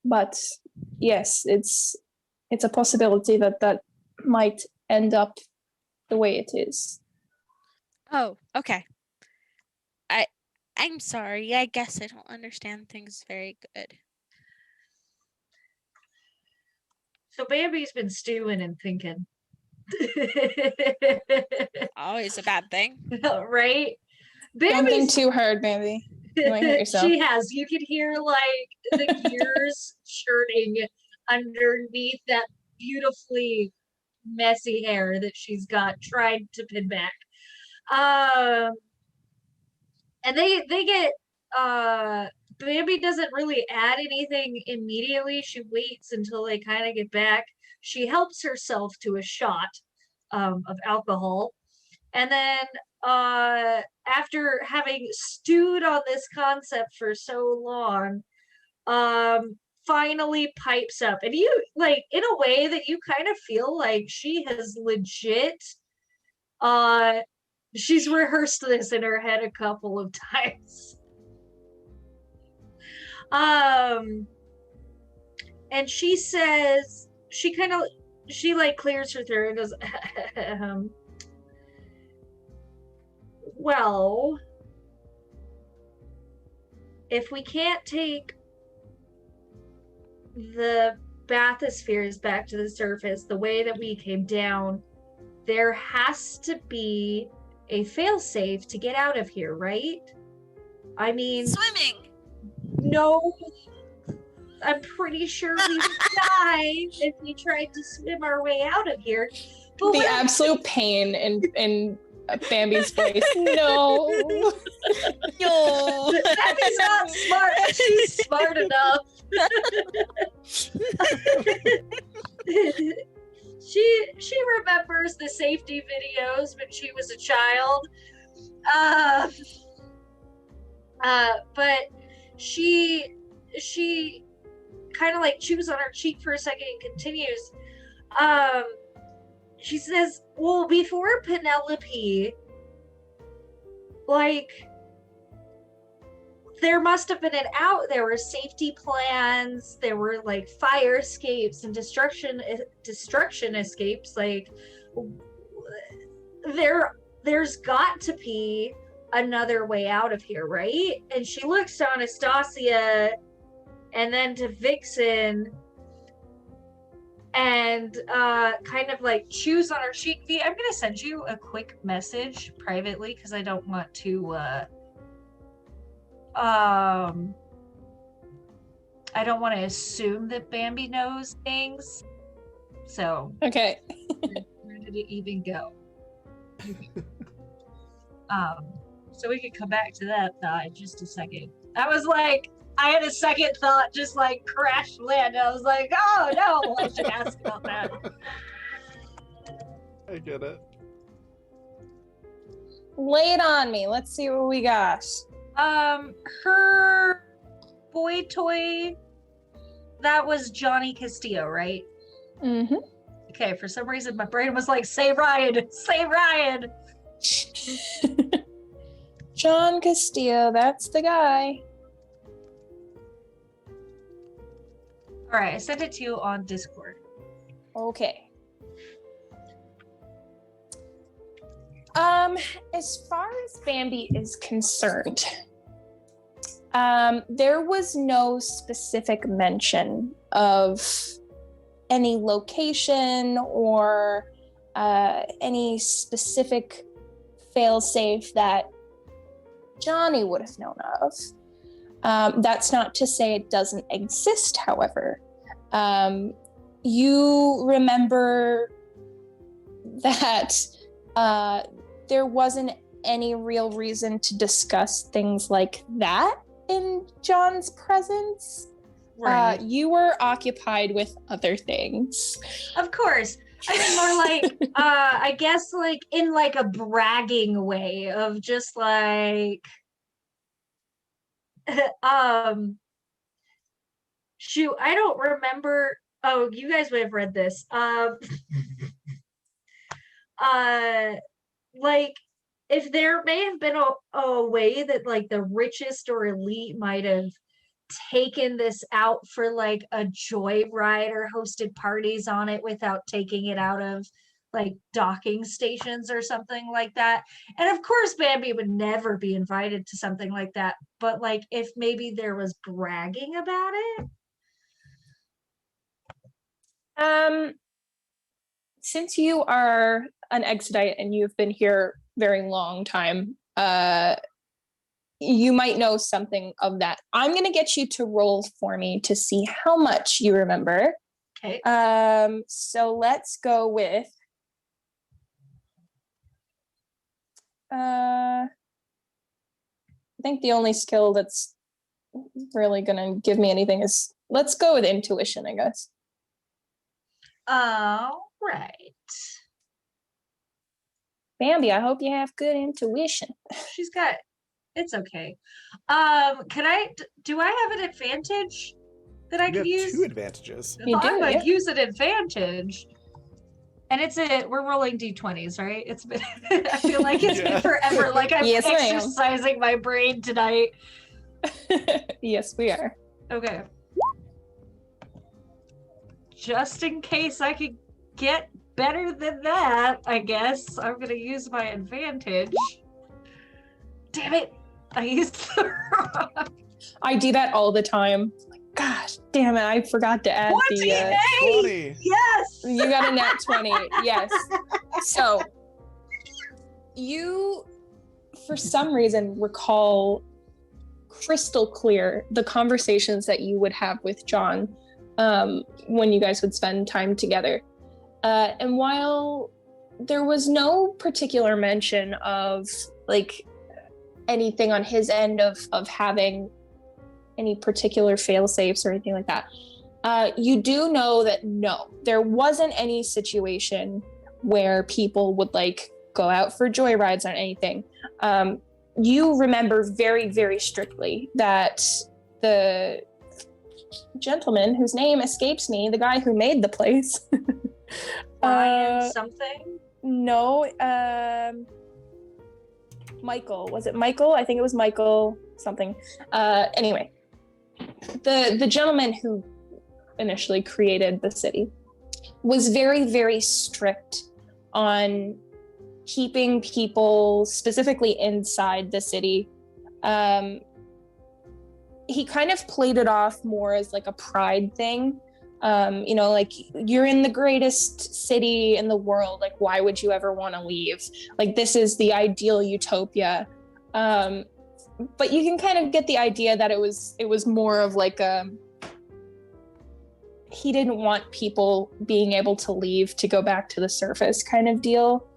But yes, it's a possibility that might end up the way it is. Oh, okay. I'm sorry. I guess I don't understand things very good. So Bambi's been stewing and thinking. Always a bad thing. Right? Don't think too hard, Bambi. You might hurt yourself. She has. You could hear like the gears churning underneath that beautifully messy hair that she's got tried to pin back. And they get Bambi doesn't really add anything immediately. She waits until they kind of get back. She helps herself to a shot of alcohol. And then after having stewed on this concept for so long, finally pipes up. And you, like, in a way that you kind of feel like she has legit, she's rehearsed this in her head a couple of times. And she says, she like clears her throat and goes, well, if we can't take the bathyspheres back to the surface the way that we came down, there has to be a failsafe to get out of here, right? I mean, Swimming. No, I'm pretty sure we would die if we tried to swim our way out of here. But The absolute pain in Bambi's voice. No. Yo. Bambi's not smart. She's smart enough. She remembers the safety videos when she was a child. But she kind of like chews on her cheek for a second and continues. She says, well, before Penelope, like, there must have been an out. There were safety plans. There were like fire escapes and destruction escapes. Like, there's got to be another way out of here, right? And she looks to Anastasia and then to Vixen and kind of like chews on her cheek. V, I'm gonna send you a quick message privately because I don't want to I don't want to assume that Bambi knows things. So Okay. where did it even go? So we could come back to that thought in just a second. That was like, I had a second thought just like crash land. I was like, oh no, I should ask about that. I get it. Lay it on me. Let's see what we got. Her boy toy, that was Johnny Castillo, right? Mm-hmm. Okay, for some reason my brain was like, say Ryan, say Ryan. John Castillo, that's the guy. All right, I sent it to you on Discord. Okay. As far as Bambi is concerned, there was no specific mention of any location or any specific failsafe that Johnny would have known of. That's not to say it doesn't exist, however. You remember that there wasn't any real reason to discuss things like that in John's presence. Right. You were occupied with other things. Of course. I mean, more like, I guess, like, in, like, a bragging way of just, like, shoot, I don't remember. Oh, you guys would have read this. Like, if there may have been a way that, like, the richest or elite might have taken this out for, like, a joyride or hosted parties on it without taking it out of, like, docking stations or something like that. And of course, Bambi would never be invited to something like that. But, like, if maybe there was bragging about it. Since you are an Exodite and you've been here very long time, you might know something of that. I'm gonna get you to roll for me to see how much you remember. Okay. So let's go with I think the only skill that's really gonna give me anything is, let's go with intuition, I guess. All right. Bambi, I hope you have good intuition. She's got. It's okay. Do I have an advantage that I You could have use? 2 advantages. You I'm do, gonna yeah. use an advantage. And we're rolling d20s, right? It's been I feel like it's Yeah. been forever. Like I'm Yes, ma'am. exercising my brain tonight. Yes, we are. Okay. Just in case I could get better than that, I guess I'm gonna use my advantage. Damn it! I used the wrong. I do that all the time. Like, gosh, damn it! I forgot to add the. 20. Yes. You got a nat 20. Yes. So you, for some reason, recall crystal clear the conversations that you would have with John when you guys would spend time together. And while there was no particular mention of like anything on his end of having any particular fail safes or anything like that, you do know that no, there wasn't any situation where people would like go out for joyrides or anything. You remember very, very strictly that the gentleman whose name escapes me, the guy who made the place, Ryan something. no, Michael. Was it Michael? I think it was Michael something. Anyway, the gentleman who initially created the city was very, very strict on keeping people specifically inside the city. He kind of played it off more as like a pride thing. Like, you're in the greatest city in the world. Like, why would you ever want to leave? Like, this is the ideal utopia. But you can kind of get the idea that it was more of like he didn't want people being able to leave to go back to the surface kind of deal.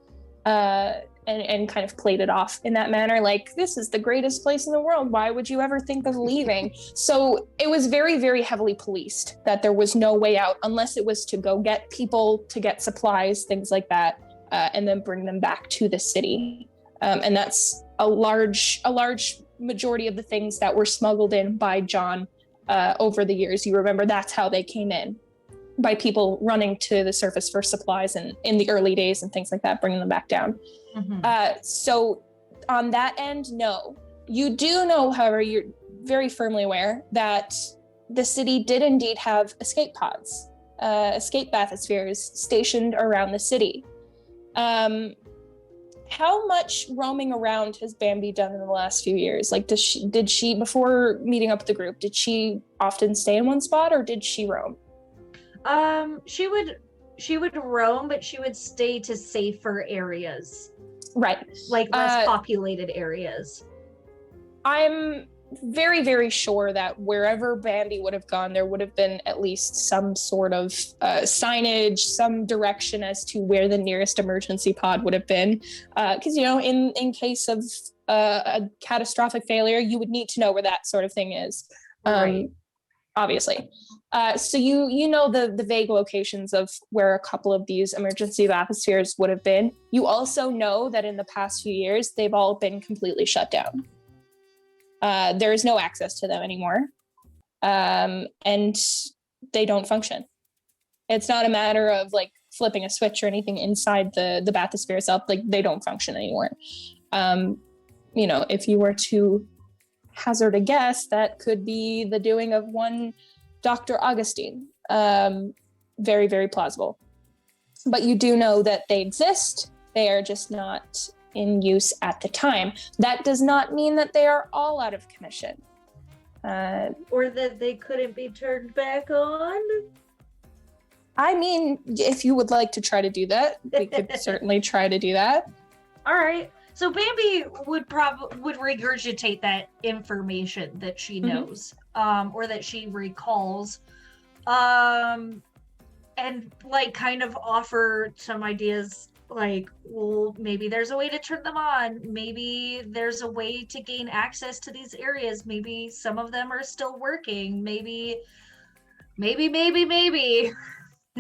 And kind of played it off in that manner, like, this is the greatest place in the world, why would you ever think of leaving? So it was very, very heavily policed, that there was no way out unless it was to go get people, to get supplies, things like that, and then bring them back to the city. And that's a large majority of the things that were smuggled in by John over the years. You remember that's how they came in, by people running to the surface for supplies and in the early days and things like that, bringing them back down. Mm-hmm. So on that end, no. You do know, however, you're very firmly aware that the city did indeed have escape pods, escape bathyspheres stationed around the city. How much roaming around has Bambi done in the last few years? Like, did she before meeting up with the group, did she often stay in one spot, or did she roam? She would roam, but she would stay to safer areas, Right. like less populated areas. I'm very, very sure that wherever Bambi would have gone, there would have been at least some sort of signage, some direction as to where the nearest emergency pod would have been. Because, in case of a catastrophic failure, you would need to know where that sort of thing is. Right. Obviously. So you know the vague locations of where a couple of these emergency bathyspheres would have been. You also know that in the past few years, they've all been completely shut down. There is no access to them anymore. And they don't function. It's not a matter of like flipping a switch or anything inside the bathysphere itself. Like they don't function anymore. If you were to hazard a guess, that could be the doing of one Dr. Augustine. Very, very plausible. But you do know that they exist. They are just not in use at the time. That does not mean that they are all out of commission. Or that they couldn't be turned back on. I mean, if you would like to try to do that, we could certainly try to do that. All right. So Bambi would regurgitate that information that she knows, or that she recalls, and like kind of offer some ideas. Like, well, maybe there's a way to turn them on. Maybe there's a way to gain access to these areas. Maybe some of them are still working. Maybe.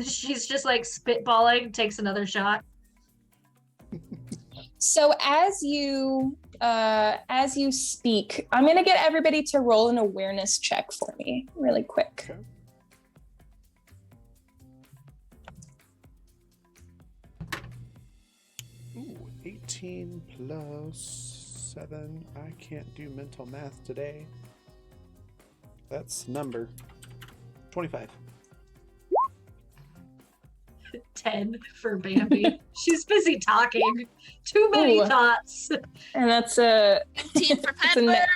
She's just like spitballing, takes another shot. So as you speak, I'm gonna get everybody to roll an awareness check for me, really quick. Okay. Ooh, 18 plus 7. I can't do mental math today. That's number 25. 10 for Bambi. She's busy talking. Too many Ooh. thoughts. And that's a 15 for It's a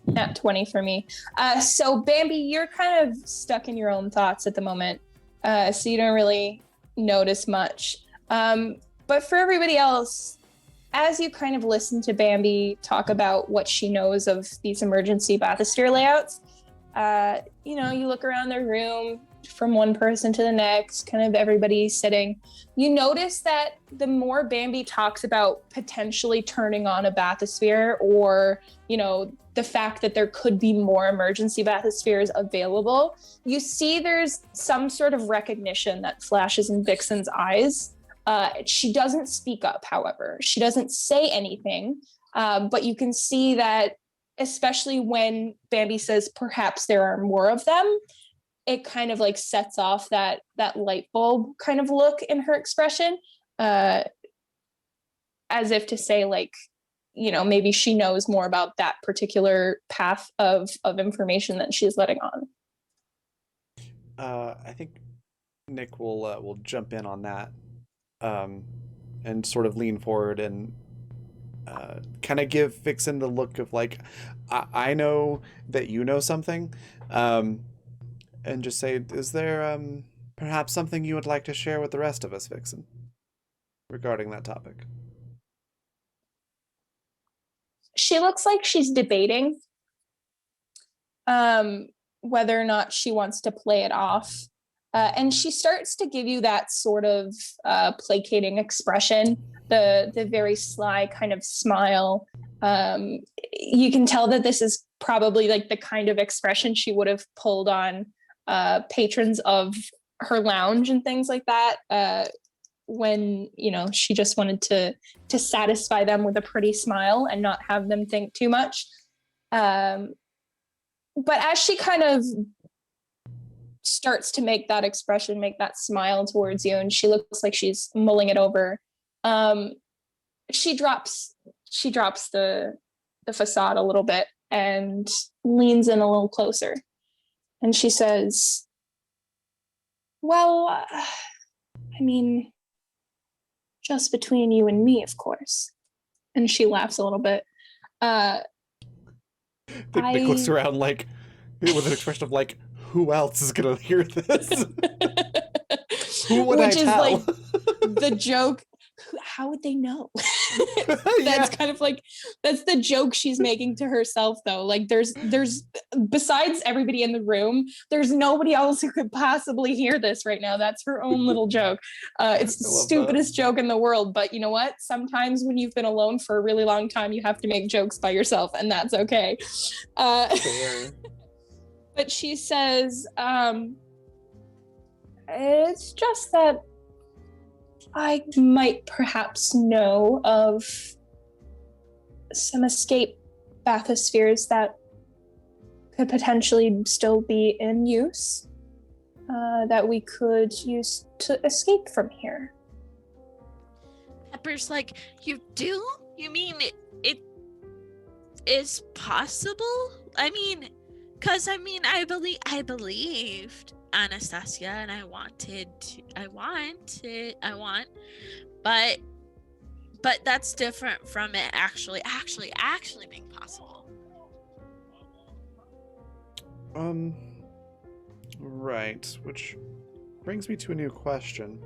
nat 20 for me. So Bambi, you're kind of stuck in your own thoughts at the moment, so you don't really notice much. But for everybody else, as you kind of listen to Bambi talk about what she knows of these emergency bathysphere layouts, you look around the room from one person to the next, kind of everybody sitting. You notice that the more Bambi talks about potentially turning on a bathysphere, or, the fact that there could be more emergency bathyspheres available, you see there's some sort of recognition that flashes in Vixen's eyes. She doesn't speak up, however. She doesn't say anything, but you can see that, especially when Bambi says perhaps there are more of them, it kind of like sets off that light bulb kind of look in her expression, as if to say, like, maybe she knows more about that particular path of information that she's letting on. I think Nick will jump in on that, and sort of lean forward and kind of give Vixen the look of like, I know that you know something, and just say, is there perhaps something you would like to share with the rest of us, Vixen, regarding that topic? She looks like she's debating whether or not she wants to play it off. And she starts to give you that sort of placating expression, the very sly kind of smile. You can tell that this is probably like the kind of expression she would have pulled on patrons of her lounge and things like that, when she just wanted to satisfy them with a pretty smile and not have them think too much. But as she kind of starts to make that expression, make that smile towards you, and she looks like she's mulling it over, she drops the facade a little bit and leans in a little closer. And she says, well, I mean, just between you and me, of course. And she laughs a little bit. Nick looks around like, with an expression of like, who else is going to hear this? Who would Which I is tell? like the joke. How would they know? That's kind of like, that's the joke she's making to herself though. Like there's besides everybody in the room, there's nobody else who could possibly hear this right now. That's her own little joke. It's the I love stupidest joke in the world, but you know what? Sometimes when you've been alone for a really long time, you have to make jokes by yourself, and that's okay. Fair. But she says, it's just that I might perhaps know of some escape bathyspheres that could potentially still be in use, that we could use to escape from here. Pepper's like, you do? You mean it is possible? I mean, because I believed Anastasia, and I want, but that's different from it actually being possible. Right, which brings me to a new question.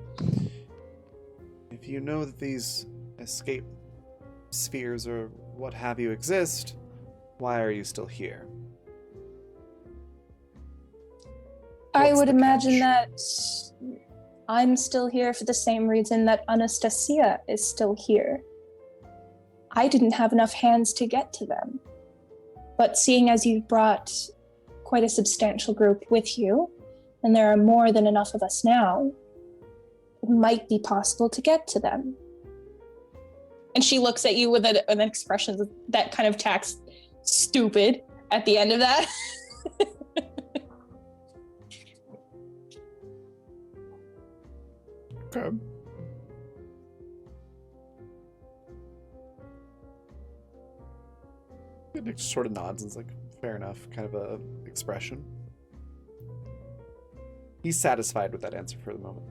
If you know that these escape spheres or what have you exist, why are you still here? I What's would the imagine catch? that I'm still here for the same reason that Anastasia is still here. I didn't have enough hands to get to them. But seeing as you've brought quite a substantial group with you, and there are more than enough of us now, it might be possible to get to them. And she looks at you with an expression that kind of tacks stupid at the end of that. Okay. Nick just sort of nods and is like, fair enough, kind of a expression. He's satisfied with that answer for the moment.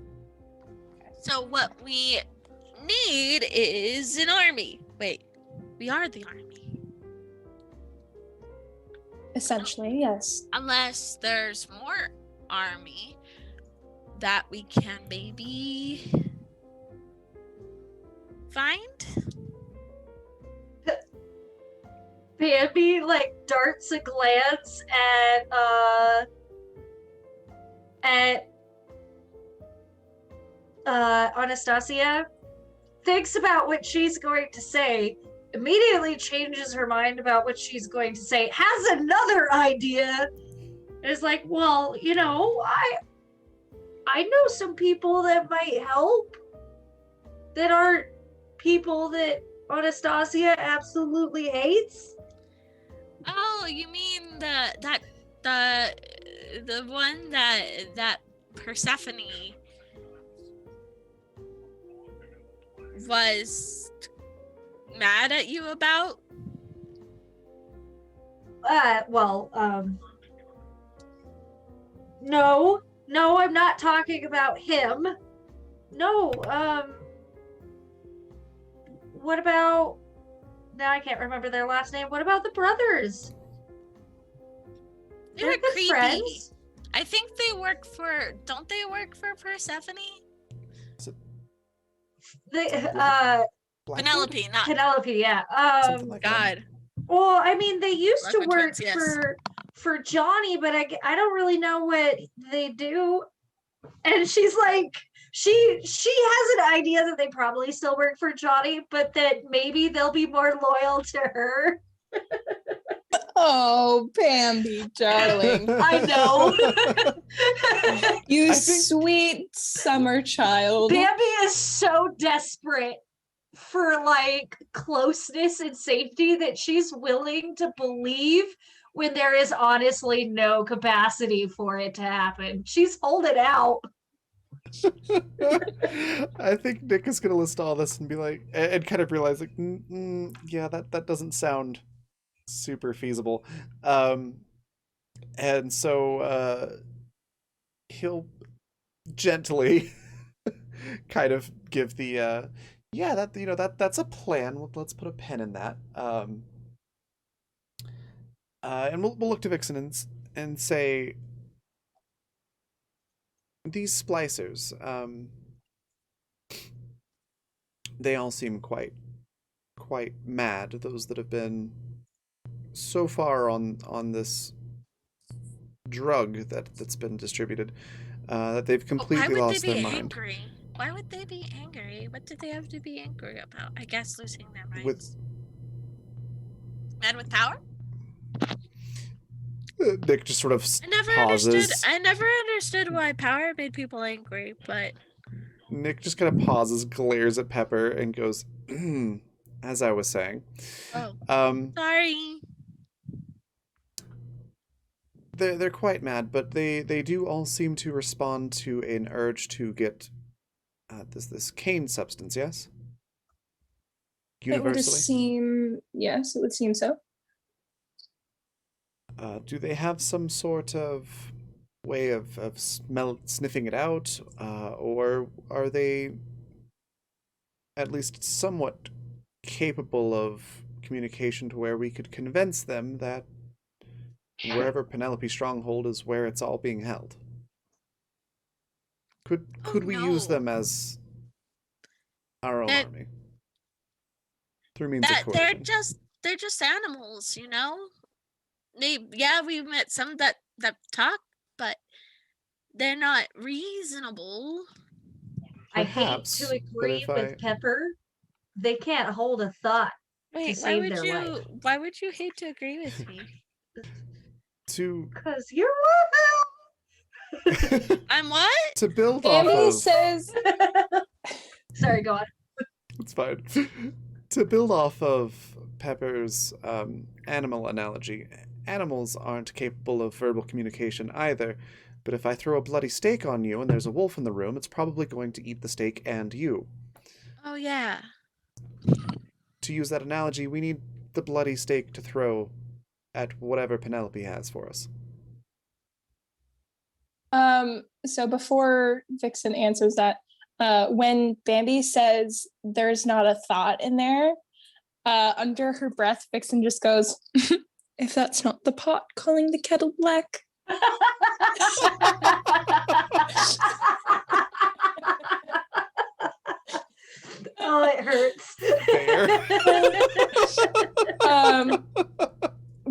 So what we need is an army. Wait, we are the army. Essentially, yes. Unless there's more army that we can maybe find. Bambi like darts a glance at Anastasia, thinks about what she's going to say, immediately changes her mind about what she's going to say, has another idea, and is like, well, you know, I know some people that might help that aren't people that Anastasia absolutely hates. Oh, you mean the one that Persephone was mad at you about? No, I'm not talking about him. No, what about, now I can't remember their last name. What about the brothers? They're good creepy. friends. I think don't they work for Persephone? They, Blackwood? Penelope, not Penelope, yeah. Something like that. God. Well, I mean, they used to Blackwood work twins, yes. for Johnny, but I don't really know what they do. And she's like, she has an idea that they probably still work for Johnny, but that maybe they'll be more loyal to her. Oh, Bambi, darling. I know. You I think- sweet summer child. Bambi is so desperate for like closeness and safety that she's willing to believe when there is honestly no capacity for it to happen. She's holding out. I think Nick is gonna list all this and be like, and kind of realize like, yeah, that doesn't sound super feasible, and so he'll gently kind of give the yeah, that's a plan. Let's put a pin in that, and we'll look to Vixen and say, these splicers, they all seem quite quite mad. Those that have been so far on this drug that's been distributed, that they've But why completely would lost they their be mind. angry? Why would they be angry? What did they have to be angry about? I guess losing their minds. With Man with power? Nick just sort of I never pauses. understood. I never understood why power made people angry, but Nick just kind of pauses, glares at Pepper, and goes, as I was saying. oh, Um, sorry. they're quite mad, but they do all seem to respond to an urge to get this cane substance, yes? It would Universally? seem, yes, it would seem so. Do they have some sort of way of sniffing it out, or are they at least somewhat capable of communication to where we could convince them that wherever Penelope Stronghold is where it's all being held? Could we use no. them as our own That- army through means of They're coercion? just animals, you know. We met some that talk, but they're not reasonable. I hate Perhaps, to but agree if with Pepper. They can't hold a thought. Wait, why save would their you? life. Why would you hate to agree with me? to Because you're I'm what? to build off Bambi of says, woohoo! Sorry, go on. it's fine. To build off of Pepper's animal analogy, animals aren't capable of verbal communication either, but if I throw a bloody steak on you and there's a wolf in the room, it's probably going to eat the steak and you. Oh yeah. To use that analogy, we need the bloody steak to throw at whatever Penelope has for us. so before Vixen answers that, when Bambi says there's not a thought in there, under her breath, Vixen just goes, if that's not the pot calling the kettle black. Oh, it hurts.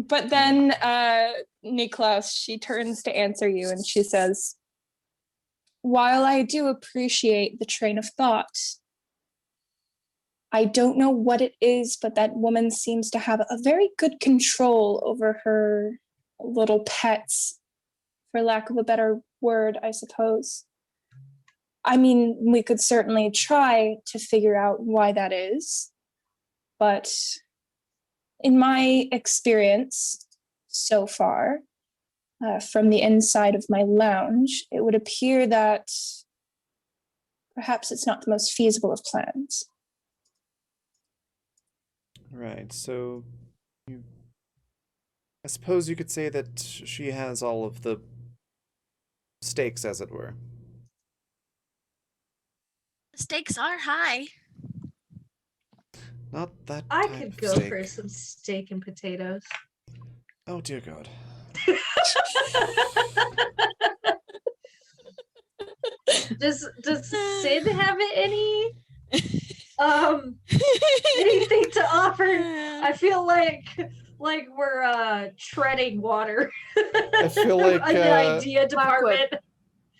But then Niklaus, she turns to answer you and she says, while I do appreciate the train of thought, I don't know what it is, but that woman seems to have a very good control over her little pets, for lack of a better word, I suppose. I mean, we could certainly try to figure out why that is, but in my experience so far, from the inside of my lounge, it would appear that perhaps it's not the most feasible of plans. Right, so I suppose you could say that she has all of the stakes, as it were. The stakes are high. Not that I type could of go steak. for some steak and potatoes. Oh dear God. Does Sid have any anything to offer? I feel like we're treading water. I feel like in the idea department.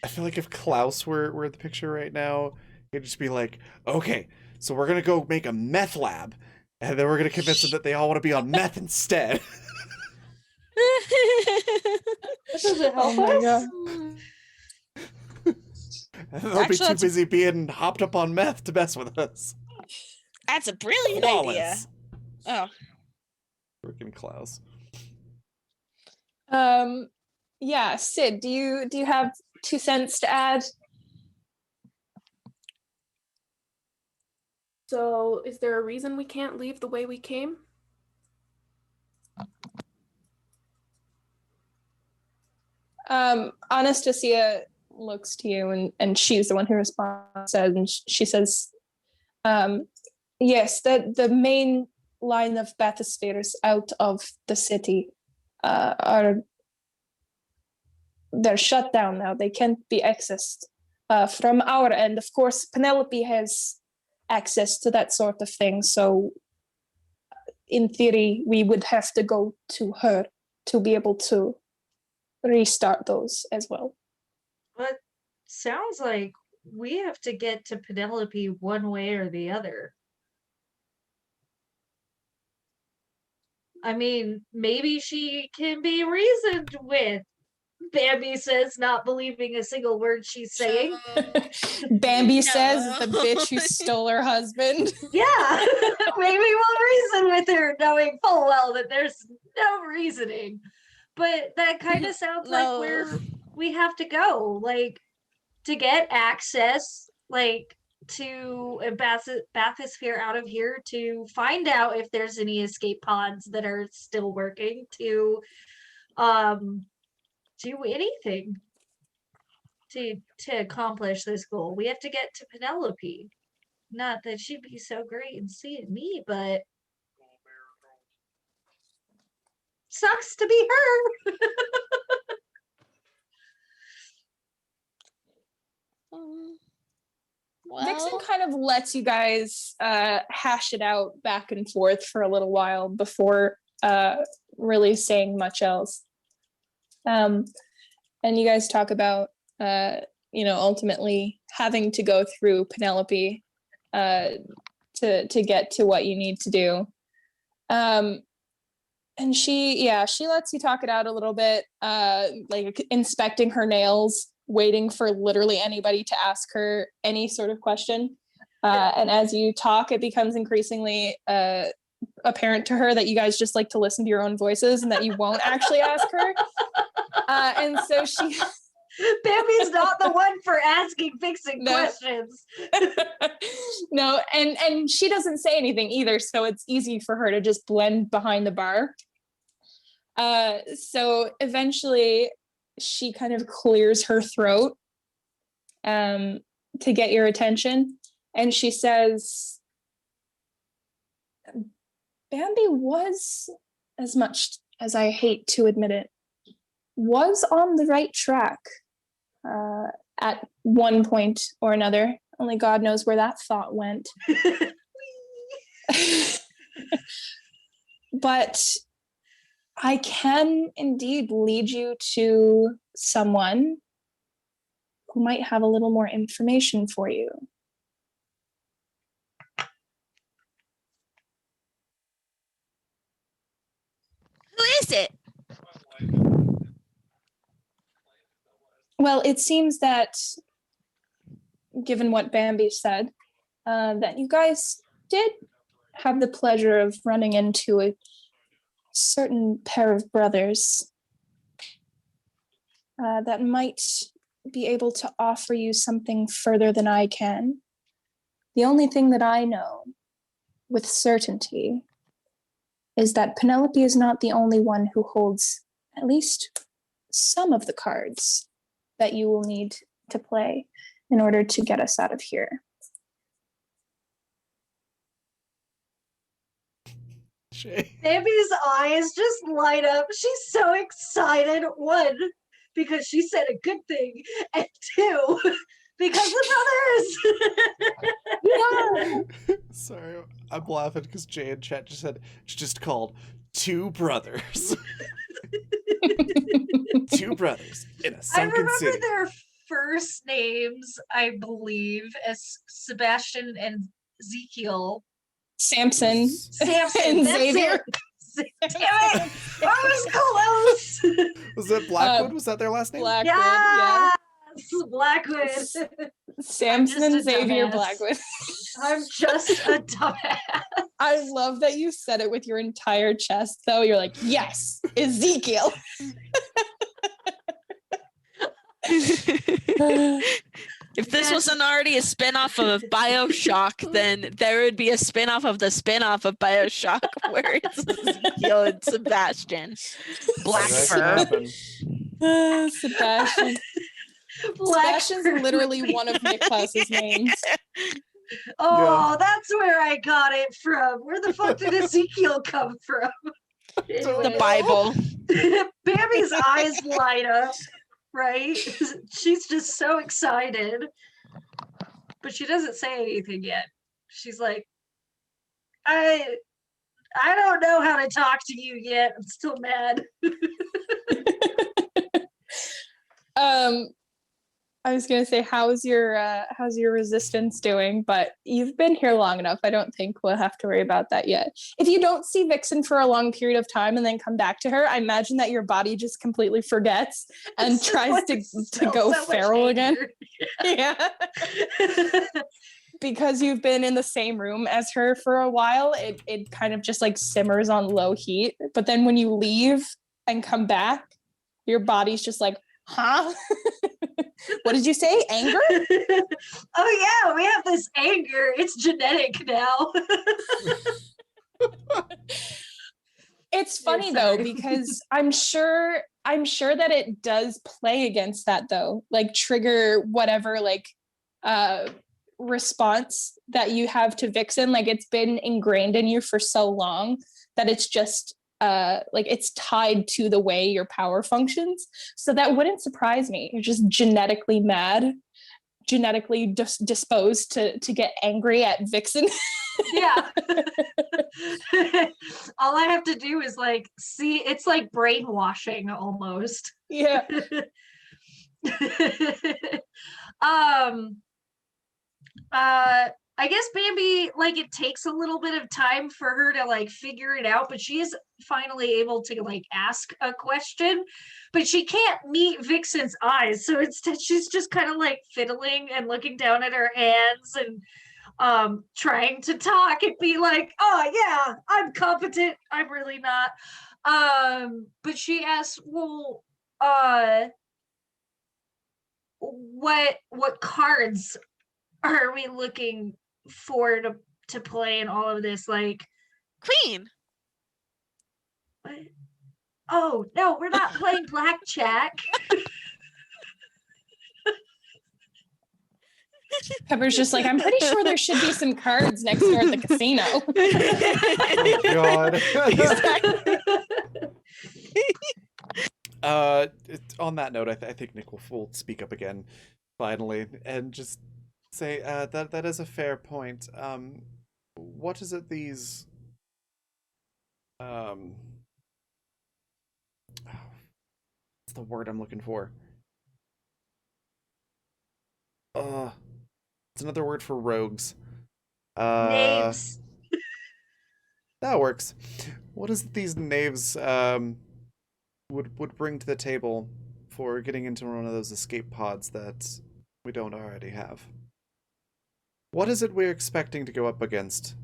I feel like if Klaus were in the picture right now, he'd just be like, okay, so we're gonna go make a meth lab, and then we're gonna convince them that they all want to be on meth instead. Does it help Oh my us? God. And they'll be Actually, too that's a- busy being hopped up on meth to mess with us. That's a brilliant idea. Flawless. Oh, Freaking Klaus. Yeah, Sid, do you have 2 cents to add? So, is there a reason we can't leave the way we came? Anastasia looks to you and she's the one who responds and she says, yes, the main line of bathyspheres out of the city they're shut down now. They can't be accessed from our end. Of course, Penelope has access to that sort of thing, so in theory, we would have to go to her to be able to restart those as well. But sounds like we have to get to Penelope one way or the other. I mean, maybe she can be reasoned with. Bambi says, not believing a single word she's saying. Bambi says the bitch who stole her husband. Yeah, maybe we'll reason with her, knowing full well that there's no reasoning. But that kind of sounds like where we have to go, like to get access, like to bathysphere out of here, to find out if there's any escape pods that are still working, to do anything to accomplish this goal. We have to get to Penelope. Not that she'd be so great in seeing me, but sucks to be her. Vixen kind of lets you guys hash it out back and forth for a little while before really saying much else. And you guys talk about, ultimately having to go through Penelope to get to what you need to do. And she lets you talk it out a little bit, like inspecting her nails, waiting for literally anybody to ask her any sort of question. And as you talk, it becomes increasingly apparent to her that you guys just like to listen to your own voices and that you won't actually ask her. And so she... Bambi's not the one for asking fixing questions. No, and she doesn't say anything either, so it's easy for her to just blend behind the bar. So eventually she kind of clears her throat to get your attention, and she says, Bambi was, as much as I hate to admit it, was on the right track at one point or another. Only God knows where that thought went. But I can indeed lead you to someone who might have a little more information for you. Who is it? Well, it seems that, given what Bambi said, that you guys did have the pleasure of running into a certain pair of brothers that might be able to offer you something further than I can. The only thing that I know with certainty is that Penelope is not the only one who holds at least some of the cards that you will need to play in order to get us out of here. Bambi's eyes just light up. She's so excited. One, because she said a good thing, and two, because the brothers. Yeah. Sorry, I'm laughing because Jay in chat just said it's just called Two Brothers. Two brothers in a sunken I remember city. their first names, I believe, as Sebastian and Ezekiel. Samson Samson, and that's Xavier. it. Damn it! I was close. Was it Blackwood? Was that their last name? Blackwood, yeah. Yes, Blackwood. Samson I'm and just a Xavier dumbass. Blackwood. I'm just a dumbass. I love that you said it with your entire chest, though. You're like, yes, Ezekiel. If this wasn't already a spin-off of BioShock, then there would be a spin-off of the spin-off of BioShock where it's Ezekiel and Sebastian. Black That could fur. happen. Sebastian. Sebastian's literally one of Nick Klaus's names. Oh, that's where I got it from. Where the fuck did Ezekiel come from? The Bible. Bambi's eyes light up, right? She's just so excited. But she doesn't say anything yet. She's like, I don't know how to talk to you yet. I'm still mad. I was gonna say, how's your resistance doing? But you've been here long enough. I don't think we'll have to worry about that yet. If you don't see Vixen for a long period of time and then come back to her, I imagine that your body just completely forgets and It's tries like to go so much feral again. anger. Yeah. Because you've been in the same room as her for a while, it kind of just like simmers on low heat. But then when you leave and come back, your body's just like, huh? What did you say? Anger? Oh yeah, we have this anger. It's genetic now. It's funny though, sorry. because I'm sure that it does play against that though, like trigger whatever like response that you have to Vixen. Like it's been ingrained in you for so long that it's just like it's tied to the way your power functions. So that wouldn't surprise me. You're just genetically mad, genetically disposed to get angry at Vixen. Yeah. All I have to do is like see, it's like brainwashing almost. Yeah. I guess Bambi, like, it takes a little bit of time for her to like figure it out, but she is finally able to like ask a question, but she can't meet Vixen's eyes, so instead she's just kind of like fiddling and looking down at her hands and trying to talk and be like, oh yeah, I'm competent. I'm really not. But she asks, well, what cards are we looking for to play in all of this? Like, Queen. what? Oh no, we're not playing blackjack. Pepper's just like, I'm pretty sure there should be some cards next door at the casino. Oh, God. On that note, I think Nick will speak up again, finally, and just say that is a fair point. What is it these what's the word I'm looking for? It's another word for rogues. Knaves. That works. What is it these knaves would bring to the table for getting into one of those escape pods that we don't already have? What is it we're expecting to go up against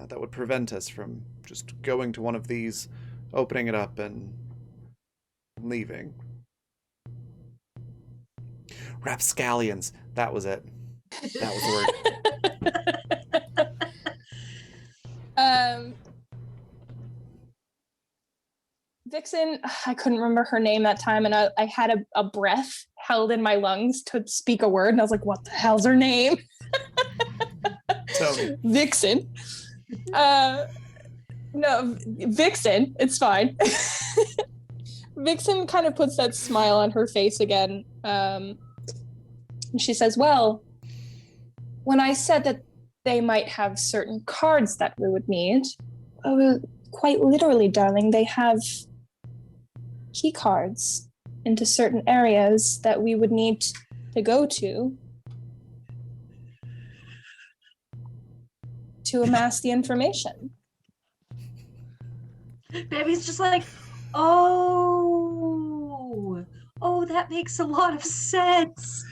that would prevent us from just going to one of these, opening it up, and leaving? Rapscallions. That was it. That was the word. Vixen, I couldn't remember her name that time, and I had a breath held in my lungs to speak a word, and I was like, what the hell's her name? Tony. Vixen. No, Vixen, it's fine. Vixen kind of puts that smile on her face again. And she says, well, when I said that they might have certain cards that we would need, quite literally, darling, they have key cards into certain areas that we would need to go to amass the information. Baby's just like, oh, that makes a lot of sense.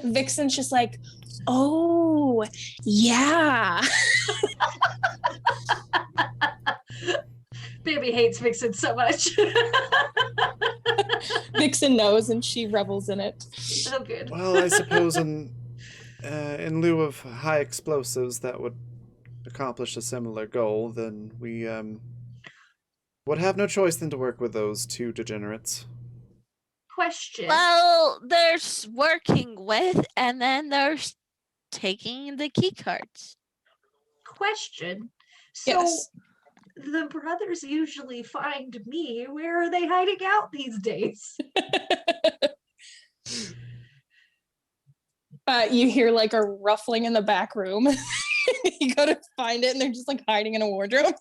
Vixen's just like, oh, yeah. Baby hates Vixen so much. Vixen knows, and she revels in it. Oh, good. Well, I suppose in lieu of high explosives that would accomplish a similar goal, then we would have no choice than to work with those two degenerates. Question. Well, there's working with, and then there's taking the key cards. Question. So Yes. the brothers usually find me. Where are they hiding out these days? You hear like a ruffling in the back room. You go to find it and they're just like hiding in a wardrobe.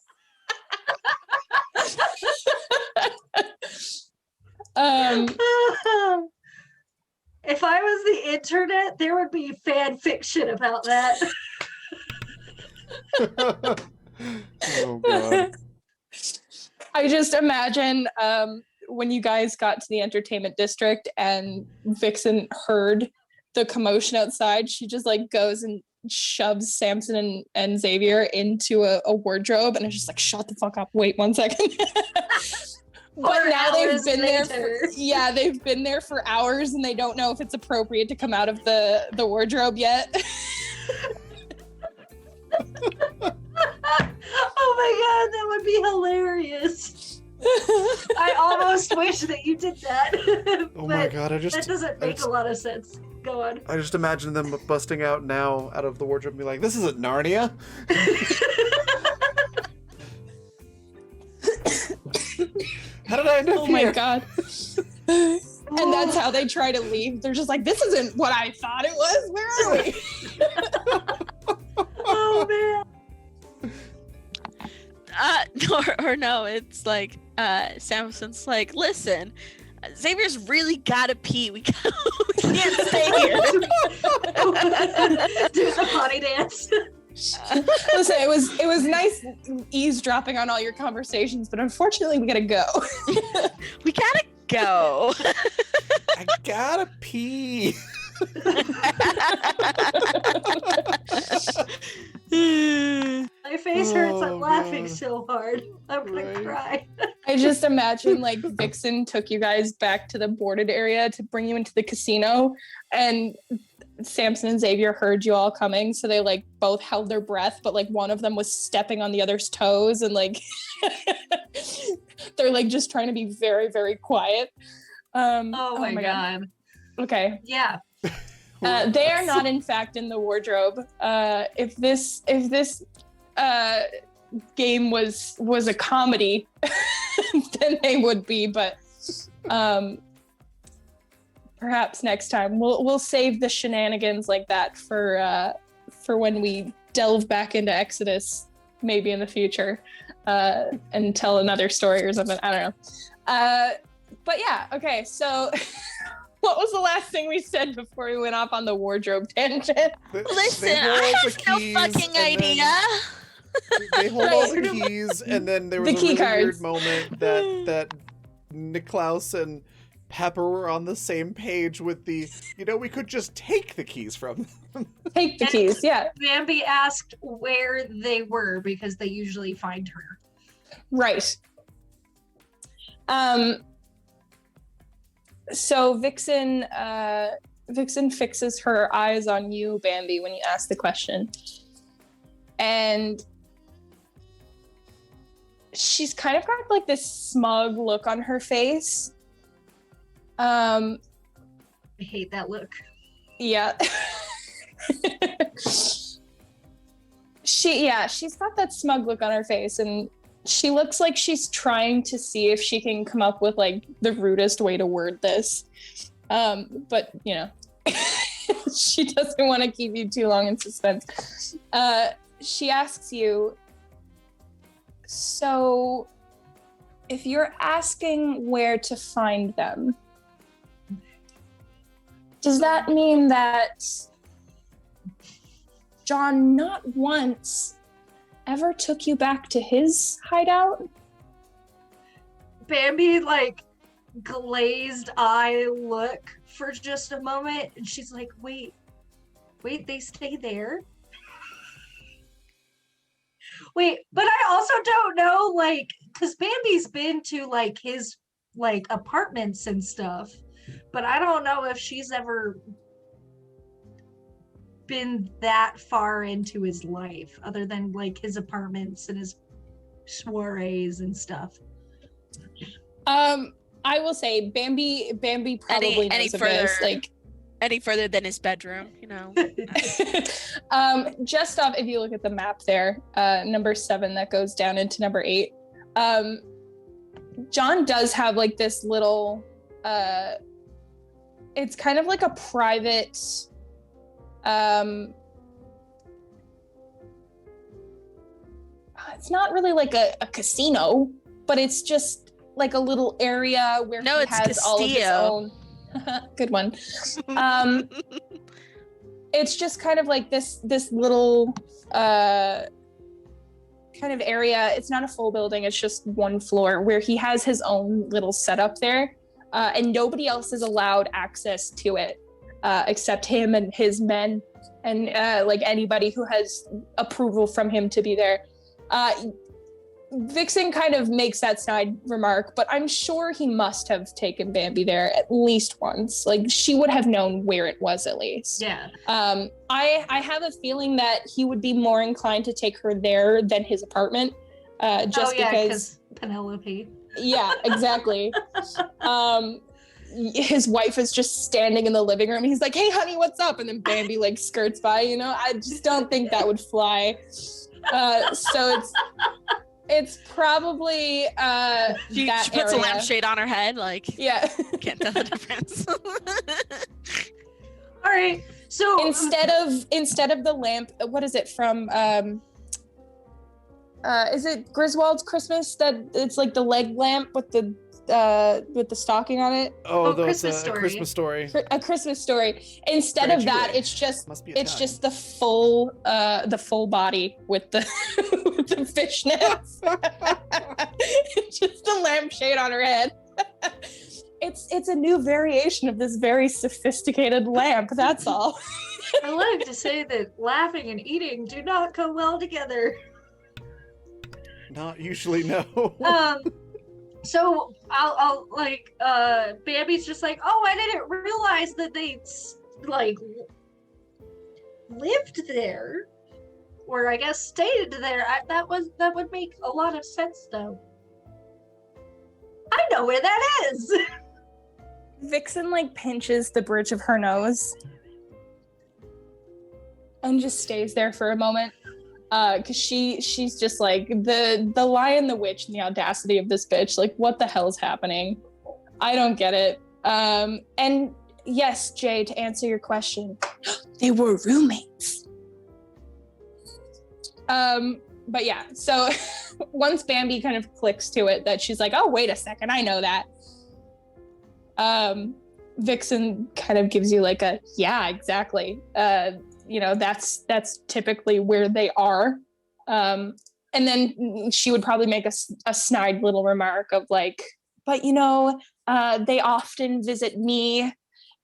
If I was the internet, there would be fan fiction about that. Oh god. I just imagine when you guys got to the entertainment district and Vixen heard the commotion outside, she just like goes and shoves Samson and Xavier into a wardrobe and is just like, shut the fuck up, wait 1 second. But 4 now they've hours been there later. they've been there for hours and they don't know if it's appropriate to come out of the wardrobe yet. Oh my god, that would be hilarious. I almost wish that you did that. Oh my but god, that doesn't make a lot of sense. Go on. I just imagine them busting out now out of the wardrobe and be like, this isn't Narnia. How did I end up Oh here? my god. And that's how they try to leave. They're just like, this isn't what I thought it was. Where are we? Oh man. Or no, it's like Samson's like, listen, Xavier's really gotta pee. We can't stay here. Do the potty dance. Listen, it was nice eavesdropping on all your conversations, but unfortunately we gotta go. We gotta go. I gotta pee. My face hurts. Oh, I'm laughing God. so hard. I'm gonna Right. cry. I just imagine like Vixen took you guys back to the boarded area to bring you into the casino, and Samson and Xavier heard you all coming, so they like both held their breath, but like one of them was stepping on the other's toes, and like they're like just trying to be very, very quiet. Oh my god. Okay. Yeah. They are not, in fact, in the wardrobe. If this game was a comedy, then they would be. But perhaps next time we'll save the shenanigans like that for when we delve back into Exodus, maybe in the future, and tell another story or something. I don't know. But yeah, okay. So. What was the last thing we said before we went off on the wardrobe tangent? Listen, They hold I the have no keys fucking and then- idea. They hold all the keys, and then there was The a key really weird cards. moment that Niklaus and Pepper were on the same page with the, we could just take the keys from them. Take the keys, yeah. Bambi asked where they were because they usually find her. Right. So Vixen fixes her eyes on you, Bambi, when you ask the question. And she's kind of got like this smug look on her face. I hate that look. Yeah. She's got that smug look on her face, and she looks like she's trying to see if she can come up with like the rudest way to word this. But she doesn't want to keep you too long in suspense. She asks you, so if you're asking where to find them, does that mean that John not once ever took you back to his hideout? Bambi like glazed eye look for just a moment, and she's like, wait, they stay there? Wait, but I also don't know, like, because Bambi's been to like his like apartments and stuff, but I don't know if she's ever been that far into his life other than like his apartments and his soirees and stuff. I will say Bambi probably knows of this. Like Any further than his bedroom, just off, if you look at the map there, number 7 that goes down into number 8, John does have like this little it's kind of like a private it's not really like a casino, but it's just like a little area where No, he it's has all of his Castillo. own. Good one. It's just kind of like this little kind of area. It's not a full building, it's just one floor where he has his own little setup there, and nobody else is allowed access to it except him and his men and like anybody who has approval from him to be there. Vixen kind of makes that side remark, but I'm sure he must have taken Bambi there at least once. Like, she would have known where it was at least. Yeah. I have a feeling that he would be more inclined to take her there than his apartment, just because Penelope. Yeah, exactly. His wife is just standing in the living room. He's like, "Hey, honey, what's up?" And then Bambi like skirts by. You know, I just don't think that would fly. So it's probably She that puts a area. lampshade on her head, like Yeah. can't tell the difference. All right. So instead of the lamp, what is it from? Is it Griswold's Christmas? That it's like the leg lamp with the stocking on it. Oh, Christmas a Story. Christmas Story. A Christmas Story. Instead Where of did you that, live? it's just Must be it's Italian. just the full body with the with the fishnets. Just a lampshade on her head. It's a new variation of this very sophisticated lamp. That's all. I like to say that laughing and eating do not go well together. Not usually, no. So I'll like Bambi's just like, oh, I didn't realize that they like lived there, or I guess stayed there. That would make a lot of sense though. I know where that is. Vixen like pinches the bridge of her nose and just stays there for a moment. Cause she's just like the Lion, the Witch, and the audacity of this bitch. Like, what the hell is happening? I don't get it. And yes, Jay, to answer your question, They were roommates. but yeah, so once Bambi kind of clicks to it that she's like, oh, wait a second, I know that. Vixen kind of gives you like a, yeah, exactly. That's typically where they are. And then she would probably make a snide little remark of like, but they often visit me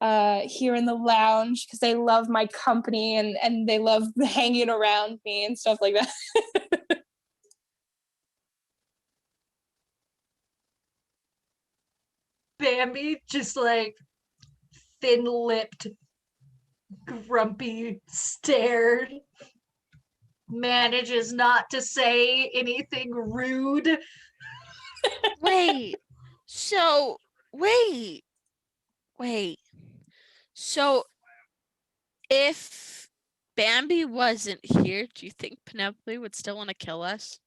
here in the lounge because they love my company and they love hanging around me and stuff like that. Bambi just like thin-lipped, grumpy stare, manages not to say anything rude. Wait. So wait. So if Bambi wasn't here, do you think Penelope would still want to kill us?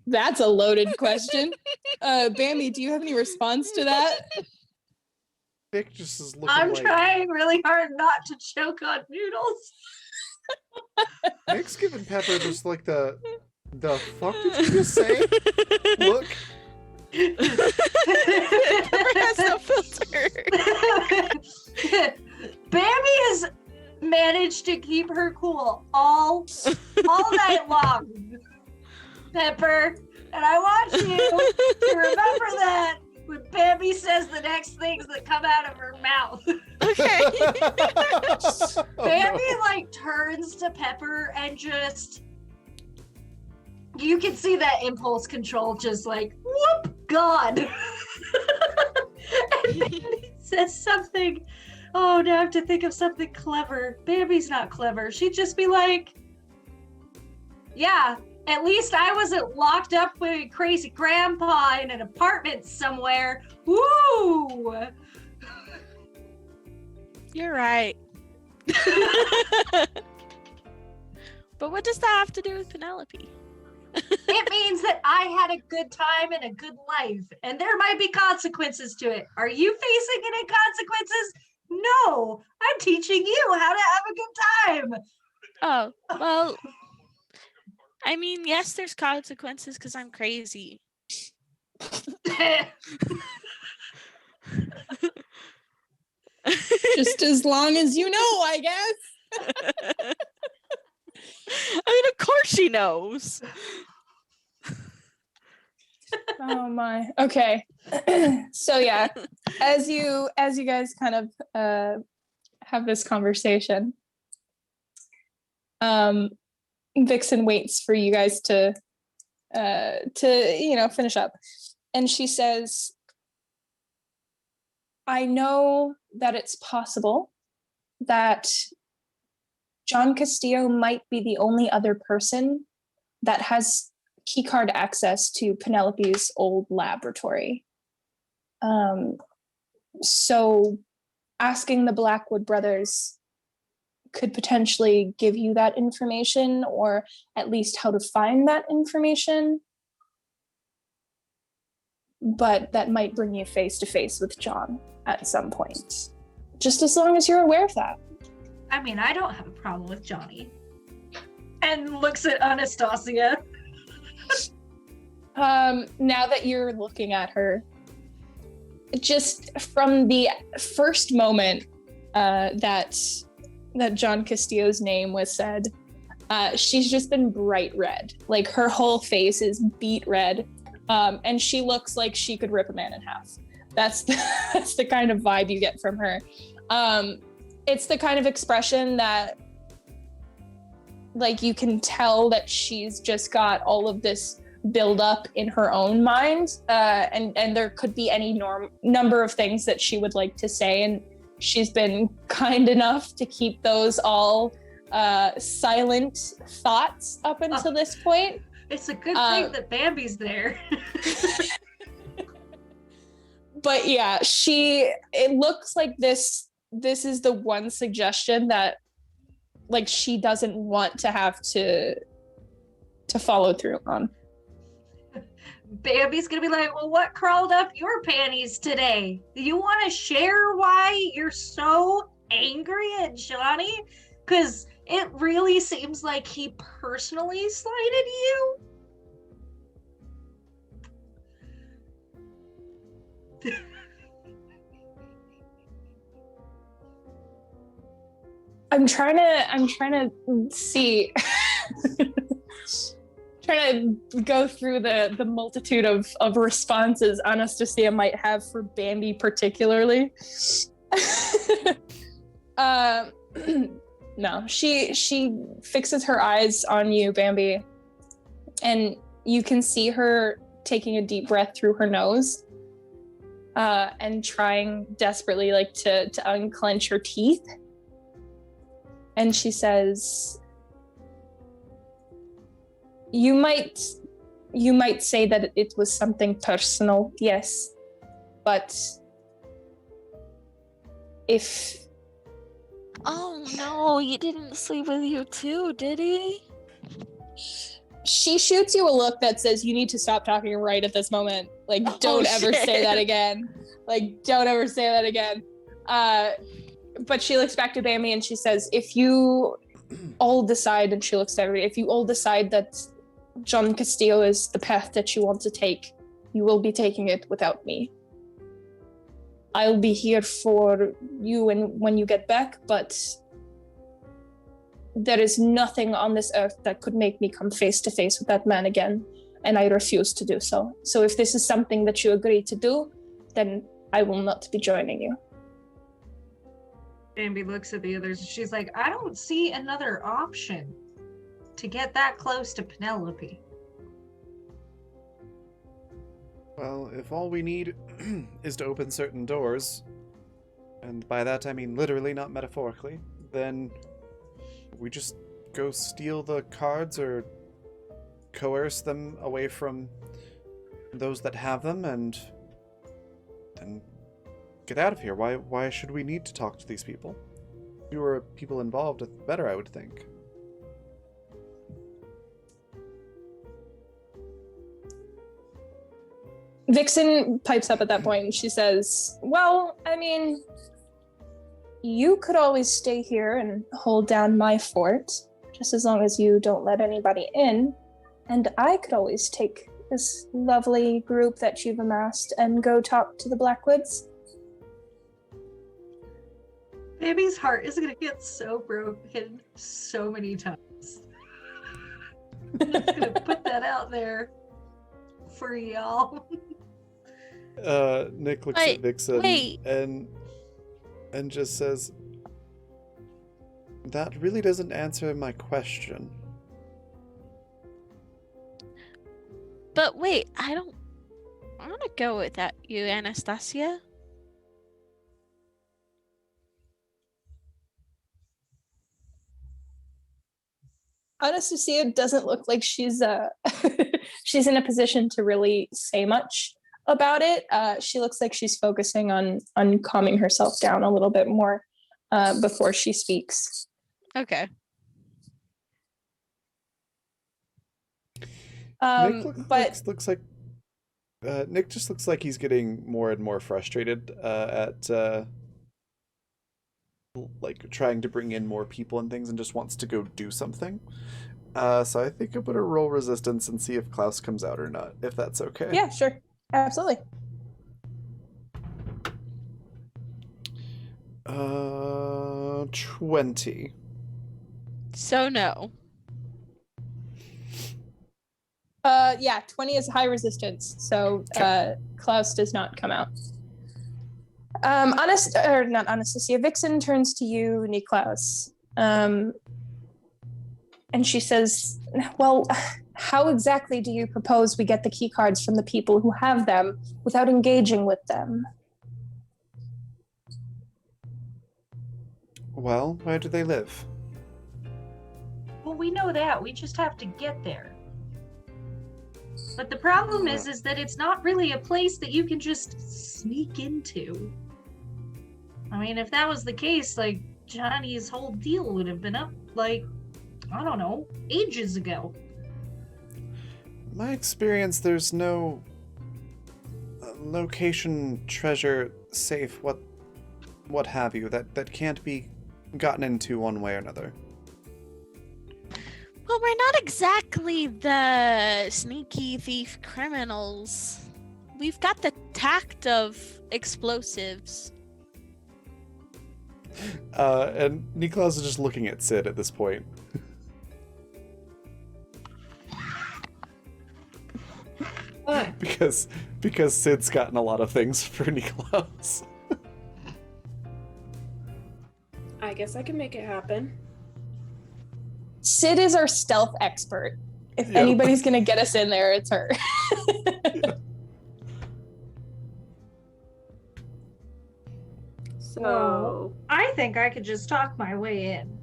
That's a loaded question. Bambi, do you have any response to that? Vic just is looking I'm like trying really hard not to choke on noodles. Vic's giving Pepper just like the fuck did you just say? Look. Pepper has no filter. Bambi has managed to keep her cool all night long, Pepper, and I want you to remember that when Bambi says the next things that come out of her mouth. Okay. Bambi like turns to Pepper and just, you can see that impulse control just like, whoop, God. And Bambi says something, oh, now I have to think of something clever. Bambi's not clever. She'd just be like, yeah, at least I wasn't locked up with crazy grandpa in an apartment somewhere. Woo! You're right. But what does that have to do with Penelope? It means that I had a good time and a good life, and there might be consequences to it. Are you facing any consequences? No, I'm teaching you how to have a good time. Oh, well, I mean, yes, there's consequences because I'm crazy. Just as long as you know, I guess. I mean, of course she knows. Oh my. Okay. So yeah, as you guys kind of have this conversation, Vixen waits for you guys to finish up, and she says, I know that it's possible that John Castillo might be the only other person that has keycard access to Penelope's old laboratory. So asking the Blackwood brothers could potentially give you that information, or at least how to find that information. But that might bring you face to face with John at some point. Just as long as you're aware of that. I mean, I don't have a problem with Johnny. And looks at Anastasia. Now that you're looking at her, just from the first moment that John Castillo's name was said, she's just been bright red. Like her whole face is beet red, and she looks like she could rip a man in half. That's the kind of vibe you get from her. It's the kind of expression that, like, you can tell that she's just got all of this build up in her own mind, and there could be any number of things that she would like to say, and she's been kind enough to keep those all silent thoughts up until this point. It's a good thing that Bambi's there. But yeah, it looks like this is the one suggestion that, like, she doesn't want to have to follow through on. Bambi's gonna be like, well, what crawled up your panties today? Do you want to share why you're so angry at Johnny? Because it really seems like he personally slighted you. I'm trying to see trying to go through the multitude of responses Anastasia might have for Bambi particularly. No, she fixes her eyes on you, Bambi, and you can see her taking a deep breath through her nose, and trying desperately, like, to unclench her teeth. And she says, You might say that it was something personal, yes, but if... Oh no, he didn't sleep with you too, did he? She shoots you a look that says you need to stop talking right at this moment. Like, don't ever say that again. Like, don't ever say that again. But she looks back to Bambi and she says, if you all decide, and she looks to everybody, if you all decide that John Castillo is the path that you want to take, you will be taking it without me. I'll be here for you and when you get back, but there is nothing on this earth that could make me come face to face with that man again, and I refuse to do so. So if this is something that you agree to do, then I will not be joining you. Bambi looks at the others and she's like, I don't see another option to get that close to Penelope. Well, if all we need is to open certain doors, and by that I mean literally, not metaphorically, then we just go steal the cards or coerce them away from those that have them and then get out of here. Why should we need to talk to these people? Fewer people involved, the better, I would think. Vixen pipes up at that point and she says, well, I mean, you could always stay here and hold down my fort, just as long as you don't let anybody in. And I could always take this lovely group that you've amassed and go talk to the Blackwoods. Baby's heart is gonna get so broken so many times. I'm just gonna put that out there for y'all. Nick looks at Vixen wait. and just says, "That really doesn't answer my question." But wait, I want to go without you, Anastasia. Anastasia doesn't look like she's she's in a position to really say much about it. She looks like she's focusing on calming herself down a little bit more before she speaks. Okay. Looks like Nick just looks like he's getting more and more frustrated at like trying to bring in more people and things, and just wants to go do something. So I think I'm gonna roll resistance and see if Klaus comes out or not, if that's okay. Yeah, sure. Absolutely. 20. So no. Yeah, 20 is high resistance, so Klaus does not come out. Not Anastasia. Vixen turns to you, Niklaus, and she says, "Well, how exactly do you propose we get the key cards from the people who have them without engaging with them?" Well, where do they live? Well, we know that. We just have to get there. But the problem is that it's not really a place that you can just sneak into. I mean, if that was the case, like, Johnny's whole deal would have been up, like, I don't know, ages ago. My experience, there's no location, treasure, safe, what have you, that can't be gotten into one way or another. Well, we're not exactly the sneaky thief criminals. We've got the tact of explosives. And Niklaus is just looking at Sid at this point. What? because Sid's gotten a lot of things for Niklaus. I guess I can make it happen. Sid is our stealth expert. If Yep. anybody's gonna get us in there, it's her. So I think I could just talk my way in.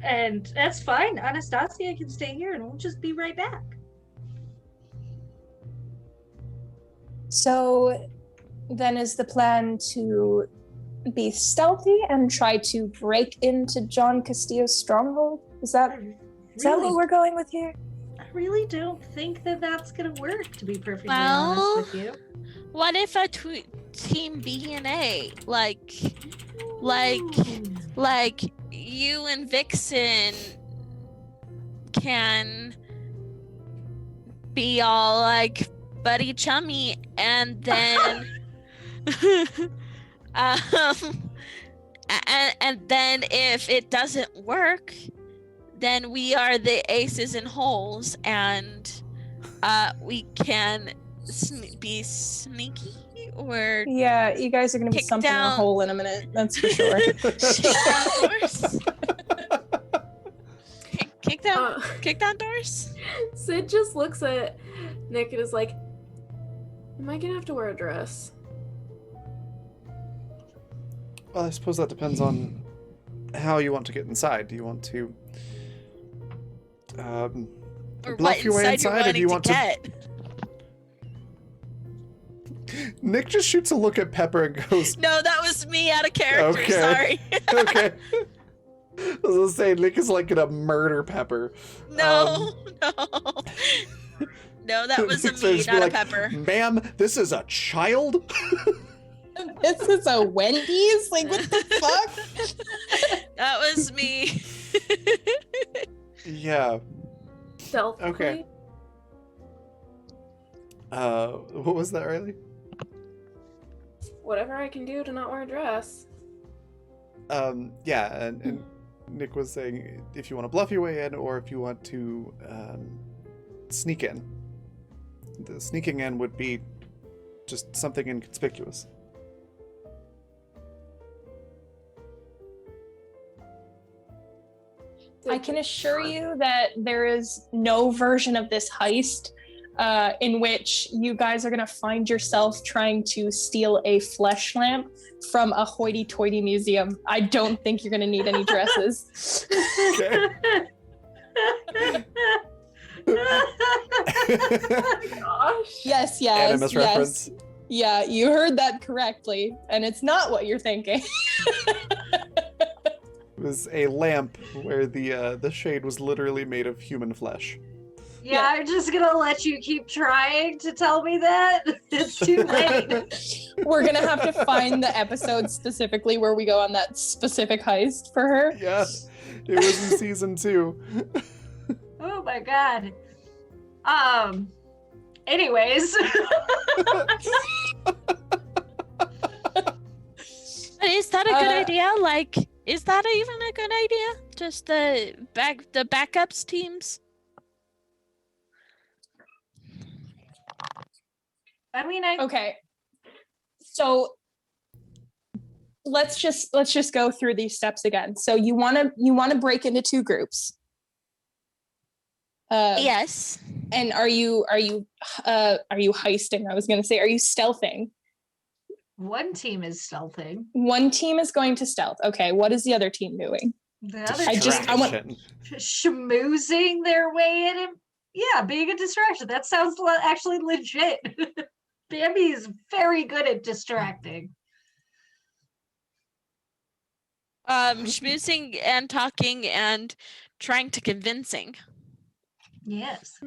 And that's fine. Anastasia can stay here and we'll just be right back. So then is the plan to be stealthy and try to break into John Castillo's stronghold? Is that what we're going with here? I really don't think that that's gonna work, to be perfectly Well, honest with you. What if a team B and A, like you and Vixen can be all like buddy chummy, and then and then if it doesn't work, then we are the aces and holes, and we can be sneaky or Yeah, you guys are gonna be Kick something in a down- hole in a minute, that's for sure. kick down doors. Sid just looks at Nick and is like, "Am I gonna have to wear a dress?" Well, I suppose that depends on how you want to get inside. Do you want to Or bluff what your way inside inside, you're or do wanting you to want get? Nick just shoots a look at Pepper and goes, No, that was me out of character. Okay. Sorry. okay. I was gonna say, Nick is like gonna murder Pepper. No, no, that was a Nick's gonna me, just be not like, a Pepper. Ma'am, this is a child? This is a Wendy's? Like, what the fuck? That was me. Yeah. Stealth. Okay. What was that, Riley? Whatever I can do to not wear a dress. Yeah, and Nick was saying if you want to bluff your way in or if you want to sneak in. The sneaking in would be just something inconspicuous. I can assure you that there is no version of this heist in which you guys are going to find yourself trying to steal a flesh lamp from a hoity-toity museum. I don't think you're going to need any dresses. Okay. Gosh. Yes, Animus yes. reference. Yeah, you heard that correctly. And it's not what you're thinking. It was a lamp where the shade was literally made of human flesh. Yeah, I'm just gonna let you keep trying to tell me that. It's too late. We're going to have to find the episode specifically where we go on that specific heist for her. Yeah, it was in season 2. Oh my god. Anyways. Is that a good idea? Like, is that even a good idea? Just the backups teams? I mean, Okay. So let's just go through these steps again. So you want to break into 2 groups. Yes. And are you heisting? I was going to say, are you stealthing? one team is stealthing. One team is going to stealth. Okay, what is the other team doing? The other I team just- I want- Distraction. schmoozing their way in. And, yeah, being a distraction. That sounds actually legit. Bambi is very good at distracting. Schmoozing and talking and trying to convincing. Yes.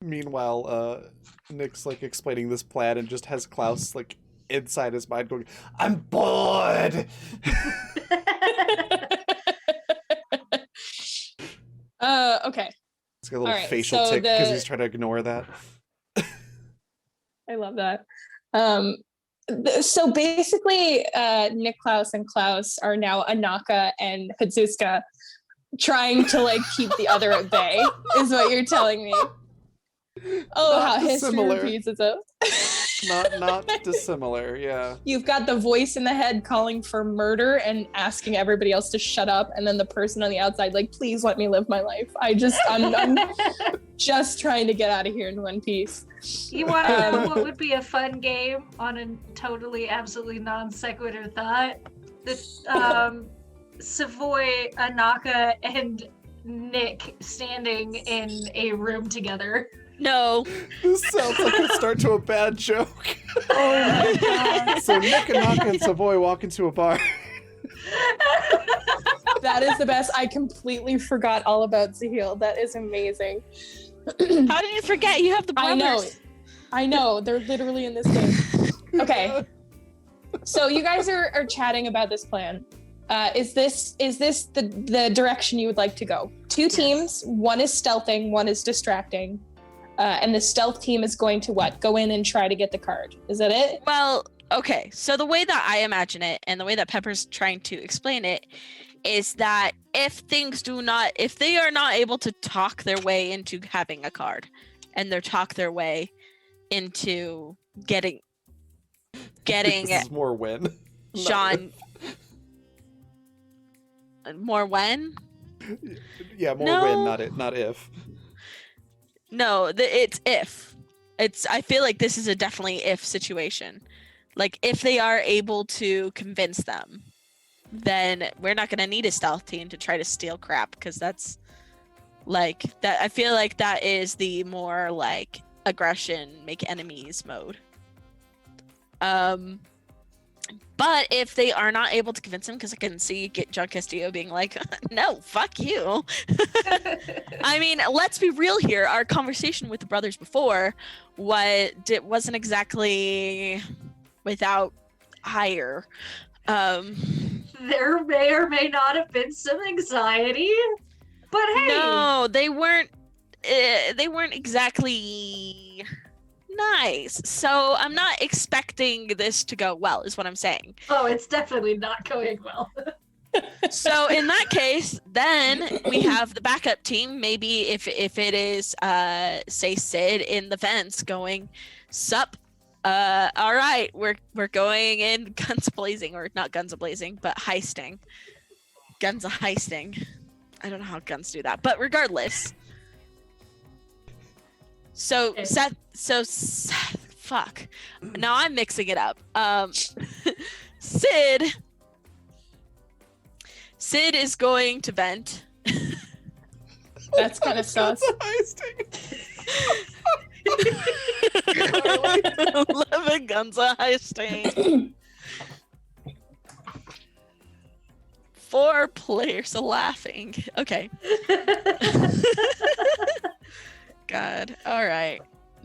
Meanwhile, Nick's like explaining this plan and just has Klaus like inside his mind going, "I'm bored." Okay. He's got a little Alright, facial so tick because the- he's trying to ignore that. I love that. So basically, Nick, Klaus, and Klaus are now Anaka and Hazuska trying to like keep the other at bay, is what you're telling me. Oh, Not how history dissimilar. repeats itself. Not dissimilar, yeah. You've got the voice in the head calling for murder and asking everybody else to shut up, and then the person on the outside like, please let me live my life. I'm just trying to get out of here in one piece. You want to know what would be a fun game on a totally, absolutely non sequitur thought? The Savoy, Anaka, and Nick standing in a room together. No. This sounds like a start to a bad joke. Oh my god. So Nick and Naka and Savoy walk into a bar. That is the best. I completely forgot all about Zahil. That is amazing. How did you forget? You have the brothers. I know. They're literally in this game. Okay. So you guys are chatting about this plan. Is this the direction you would like to go? 2 teams. One is stealthing. One is distracting. And the stealth team is going to what? Go in and try to get the card. Is that it? Well, okay. So the way that I imagine it and the way that Pepper's trying to explain it is that if they are not able to talk their way into having a card and they talk their way into getting This is more win. John more when? Yeah, more No. win, not if. No, it's if. I feel like this is a definitely if situation. Like if they are able to convince them, then we're not going to need a stealth team to try to steal crap because that's like that. I feel like that is the more like aggression, make enemies mode. But if they are not able to convince him, because I can see John Castillo being like, no, fuck you. I mean, let's be real here. Our conversation with the brothers before wasn't exactly without ire. There may or may not have been some anxiety, but hey, No, they weren't. They weren't exactly nice. So I'm not expecting this to go well. Is what I'm saying. oh, it's definitely not going well. So in that case, then we have the backup team. Maybe if it is say Sid in the fence going, sup, all right, we're going in guns blazing, or not guns blazing, but heisting. Guns a heisting. I don't know how guns do that, but regardless. So Okay. fuck. Now I'm mixing it up. Sid is going to vent. That's kind of sus. Living guns a heisting. 4 players are laughing. Okay. God. All right.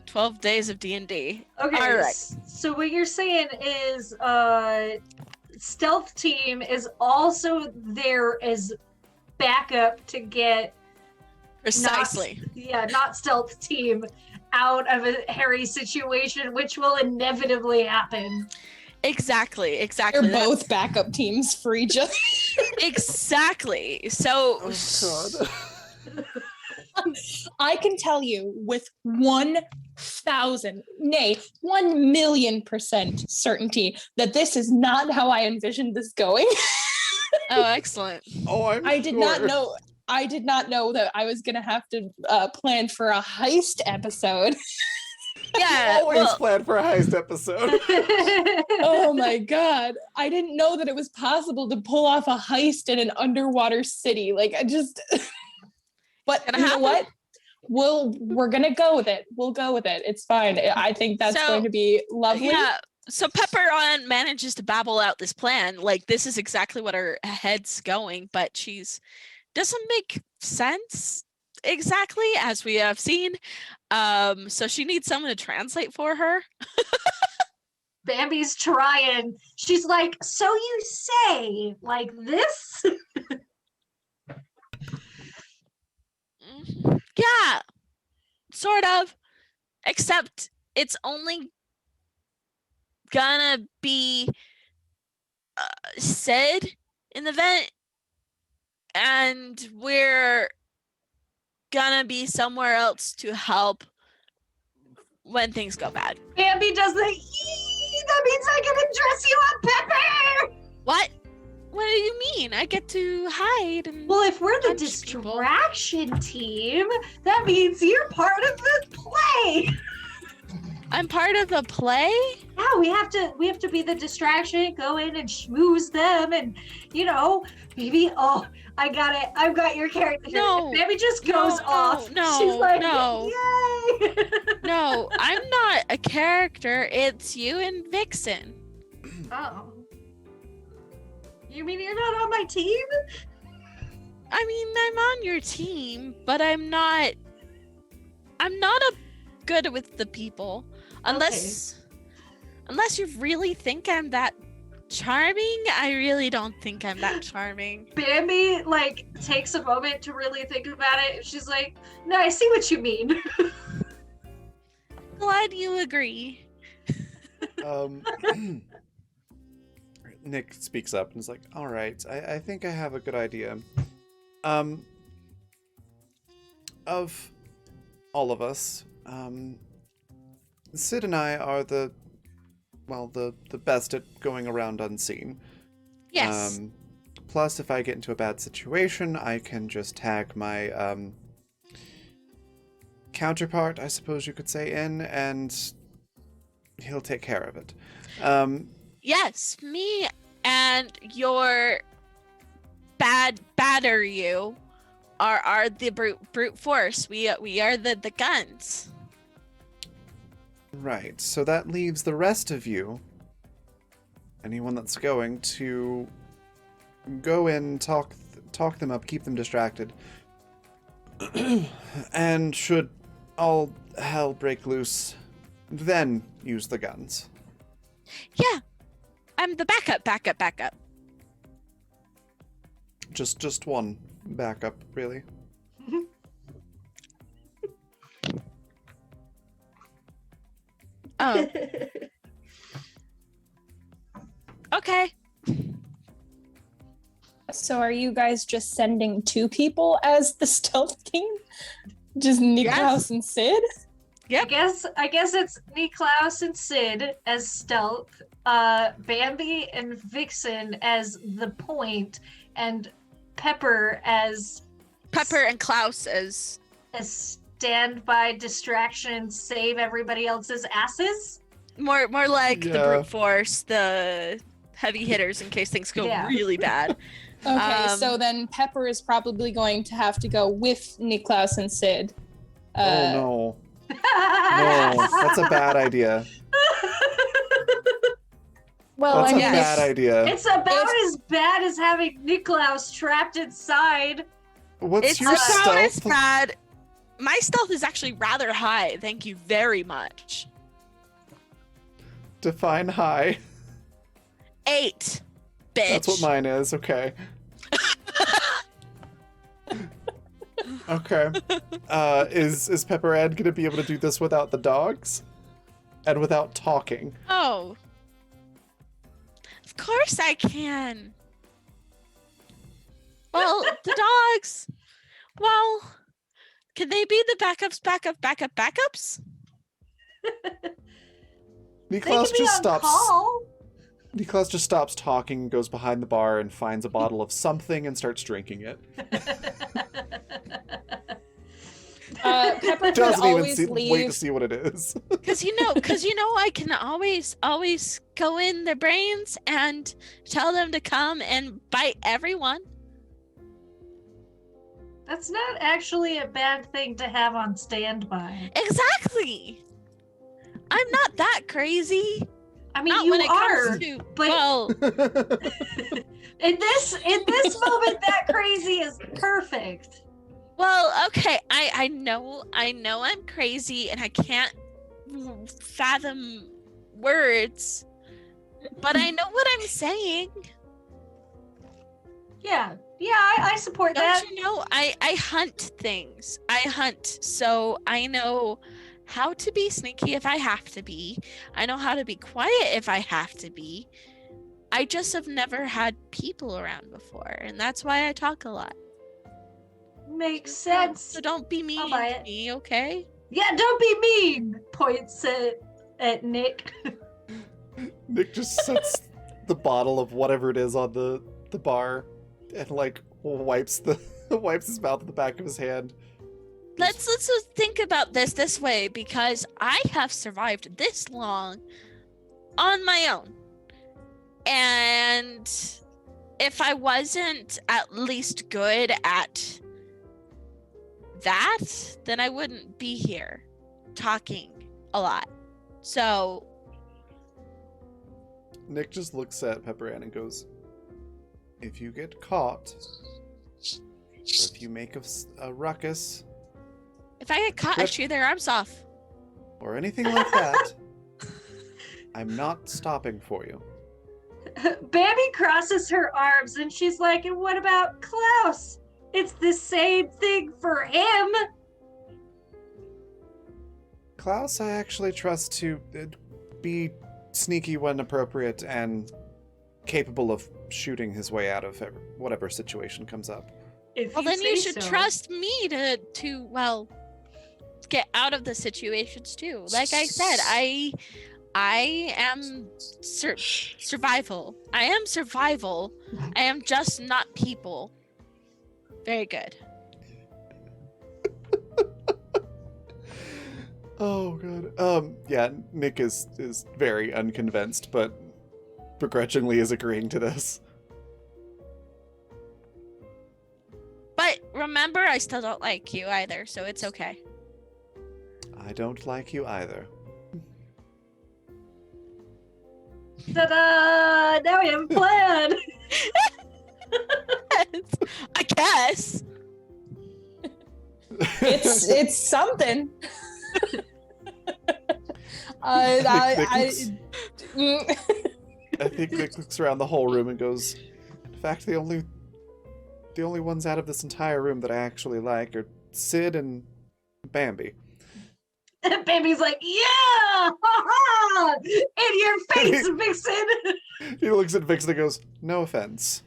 12 days of D&D. Okay, All right. so what you're saying is stealth team is also there as backup to get Precisely. not stealth team out of a hairy situation, which will inevitably happen. Exactly. They're That's- both backup teams for each other. Exactly. So God. I can tell you with 1,000, nay, 1,000,000% certainty that this is not how I envisioned this going. oh, excellent. Oh, I did not know. I did not know that I was gonna have to plan for a heist episode. Yeah. Always Well, planned for a heist episode. Oh my god! I didn't know that it was possible to pull off a heist in an underwater city. Like I just. But Gonna you know happen. what? We're gonna go with it. We'll go with it. It's fine. I think that's So, going to be lovely. yeah. So Pepper on manages to babble out this plan. Like this is exactly what her head's going, but she's doesn't make sense exactly as we have seen. So she needs someone to translate for her. Bambi's trying. She's like, so you say like this? Yeah, sort of. Except it's only gonna be Sid in the vent, and we're gonna be somewhere else to help when things go bad. Bambi does the that means I can dress you up, Pepper! What? What do you mean? I get to hide and Well, if we're the punch people. distraction team, that means you're part of the play. I'm part of the play? Yeah, we have to be the distraction, go in and schmooze them, and maybe I've got your character. No, Bambi just goes no, off. no, She's like, no. yay! No, I'm not a character. It's you and Vixen. Oh. You mean you're not on my team? I mean, I'm on your team, but I'm not a good with the people. Unless you really think I'm that charming. I really don't think I'm that charming. Bambi takes a moment to really think about it, and she's like, "No, I see what you mean." Glad you agree. Nick speaks up and is like, all right, I think I have a good idea. Of all of us, Sid and I are the best at going around unseen. Yes. Plus, if I get into a bad situation, I can just tag my counterpart, I suppose you could say, in, and he'll take care of it. Yes, me and your badder you are the brute force. We are the guns. Right, so that leaves the rest of you, anyone that's going, to go in, talk them up, keep them distracted, and should all hell break loose, then use the guns. Yeah, I'm the backup. Just one backup, really. Oh, okay. So are you guys just sending 2 people as the stealth team? Just Niklaus and Sid? Yep. I guess it's Niklaus and Sid as stealth, Bambi and Vixen as the point, and Pepper and Klaus as standby distraction, save everybody else's asses. more like the Yeah. brute force, the heavy hitters in case things go Yeah. really bad. Okay, so then Pepper is probably going to have to go with Niklaus and Sid. Oh no. No, that's a bad idea. Well, That's I a mean, bad idea. It's about as bad as having Niklaus trapped inside. What's It's your about as stealth? bad. My stealth is actually rather high. Thank you very much. Define high. 8, bitch. That's what mine is. Okay. Okay. Is Pepper Ed gonna be able to do this without the dogs, and without talking? Oh. Of course I can. Well, the dogs. Well, can they be the backups? They Niklaus can be just on stops. call. Niklaus just stops talking, goes behind the bar, and finds a bottle of something and starts drinking it. Pepper could Doesn't even always wait to leave. see what it is. Cause you know, I can always go in their brains and tell them to come and bite everyone. That's not actually a bad thing to have on standby. Exactly. I'm not that crazy. I mean, Not you when it are, comes to but well, in this moment, that crazy is perfect. well, okay. I know I'm crazy and I can't fathom words, but I know what I'm saying. Yeah, I support that. Don't you know? I hunt things. I hunt, so I know how to be sneaky if I have to be. I know how to be quiet if I have to be. I just have never had people around before, and that's why I talk a lot. Makes sense. So don't be mean I'll buy to it. me, okay? Yeah, don't be mean. Points at Nick. Nick just sets the bottle of whatever it is on the bar, and like wipes his mouth with the back of his hand. Let's just think about this way, because I have survived this long on my own. And if I wasn't at least good at that, then I wouldn't be here talking a lot. So, Nick just looks at Pepper Ann and goes, "If you get caught, or if you make a ruckus, if I get caught, I Yep. chew their arms off. or anything like that, I'm not stopping for you." Bambi crosses her arms and she's like, and what about Klaus? It's the same thing for him. Klaus, I actually trust to be sneaky when appropriate and capable of shooting his way out of whatever situation comes up. If Well, then you say should so. trust me to well get out of the situations too. Like I said, I am survival. I am survival. I am just not people. Very good. Oh god. Yeah, Nick is very unconvinced, but begrudgingly is agreeing to this. But remember, I still don't like you either, so it's okay. I don't like you either. Ta-da! Now we have a plan. I guess. It's something. Nick looks- I think Nick looks around the whole room and goes, in fact, the only ones out of this entire room that I actually like are Sid and Bambi. And Baby's like, yeah! Ha-ha! In your face, Vixen! He looks at Vixen and goes, no offense.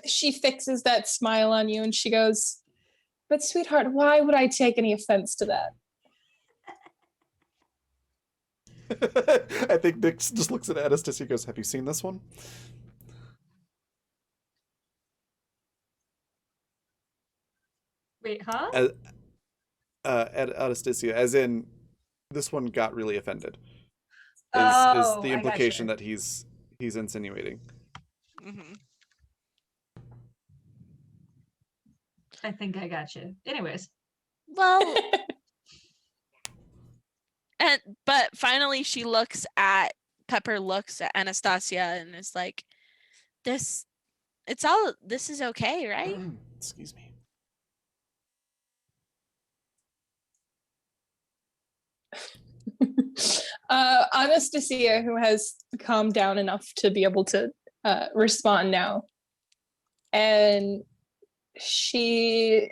She fixes that smile on you and she goes, but sweetheart, why would I take any offense to that? I think Nick just looks at Anastasia and goes, have you seen this one? Wait, huh? Anastasia, as in, this one got really offended. Is Oh, the I implication gotcha. that he's insinuating. Mhm. I think I got you. Anyways. Well, but finally she looks at Pepper, looks at Anastasia, and is like, this is okay, right? Excuse me. Anastasia, who has calmed down enough to be able to respond now, and she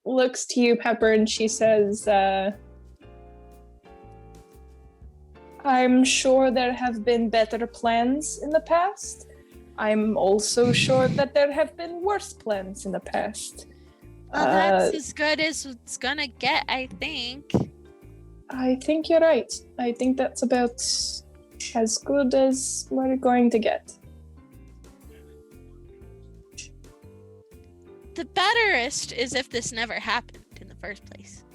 looks to you, Pepper, and she says, I'm sure there have been better plans in the past. I'm also sure that there have been worse plans in the past. Well, that's as good as it's gonna get, I think. I think you're right. I think that's about as good as we're going to get. The betterest is if this never happened in the first place.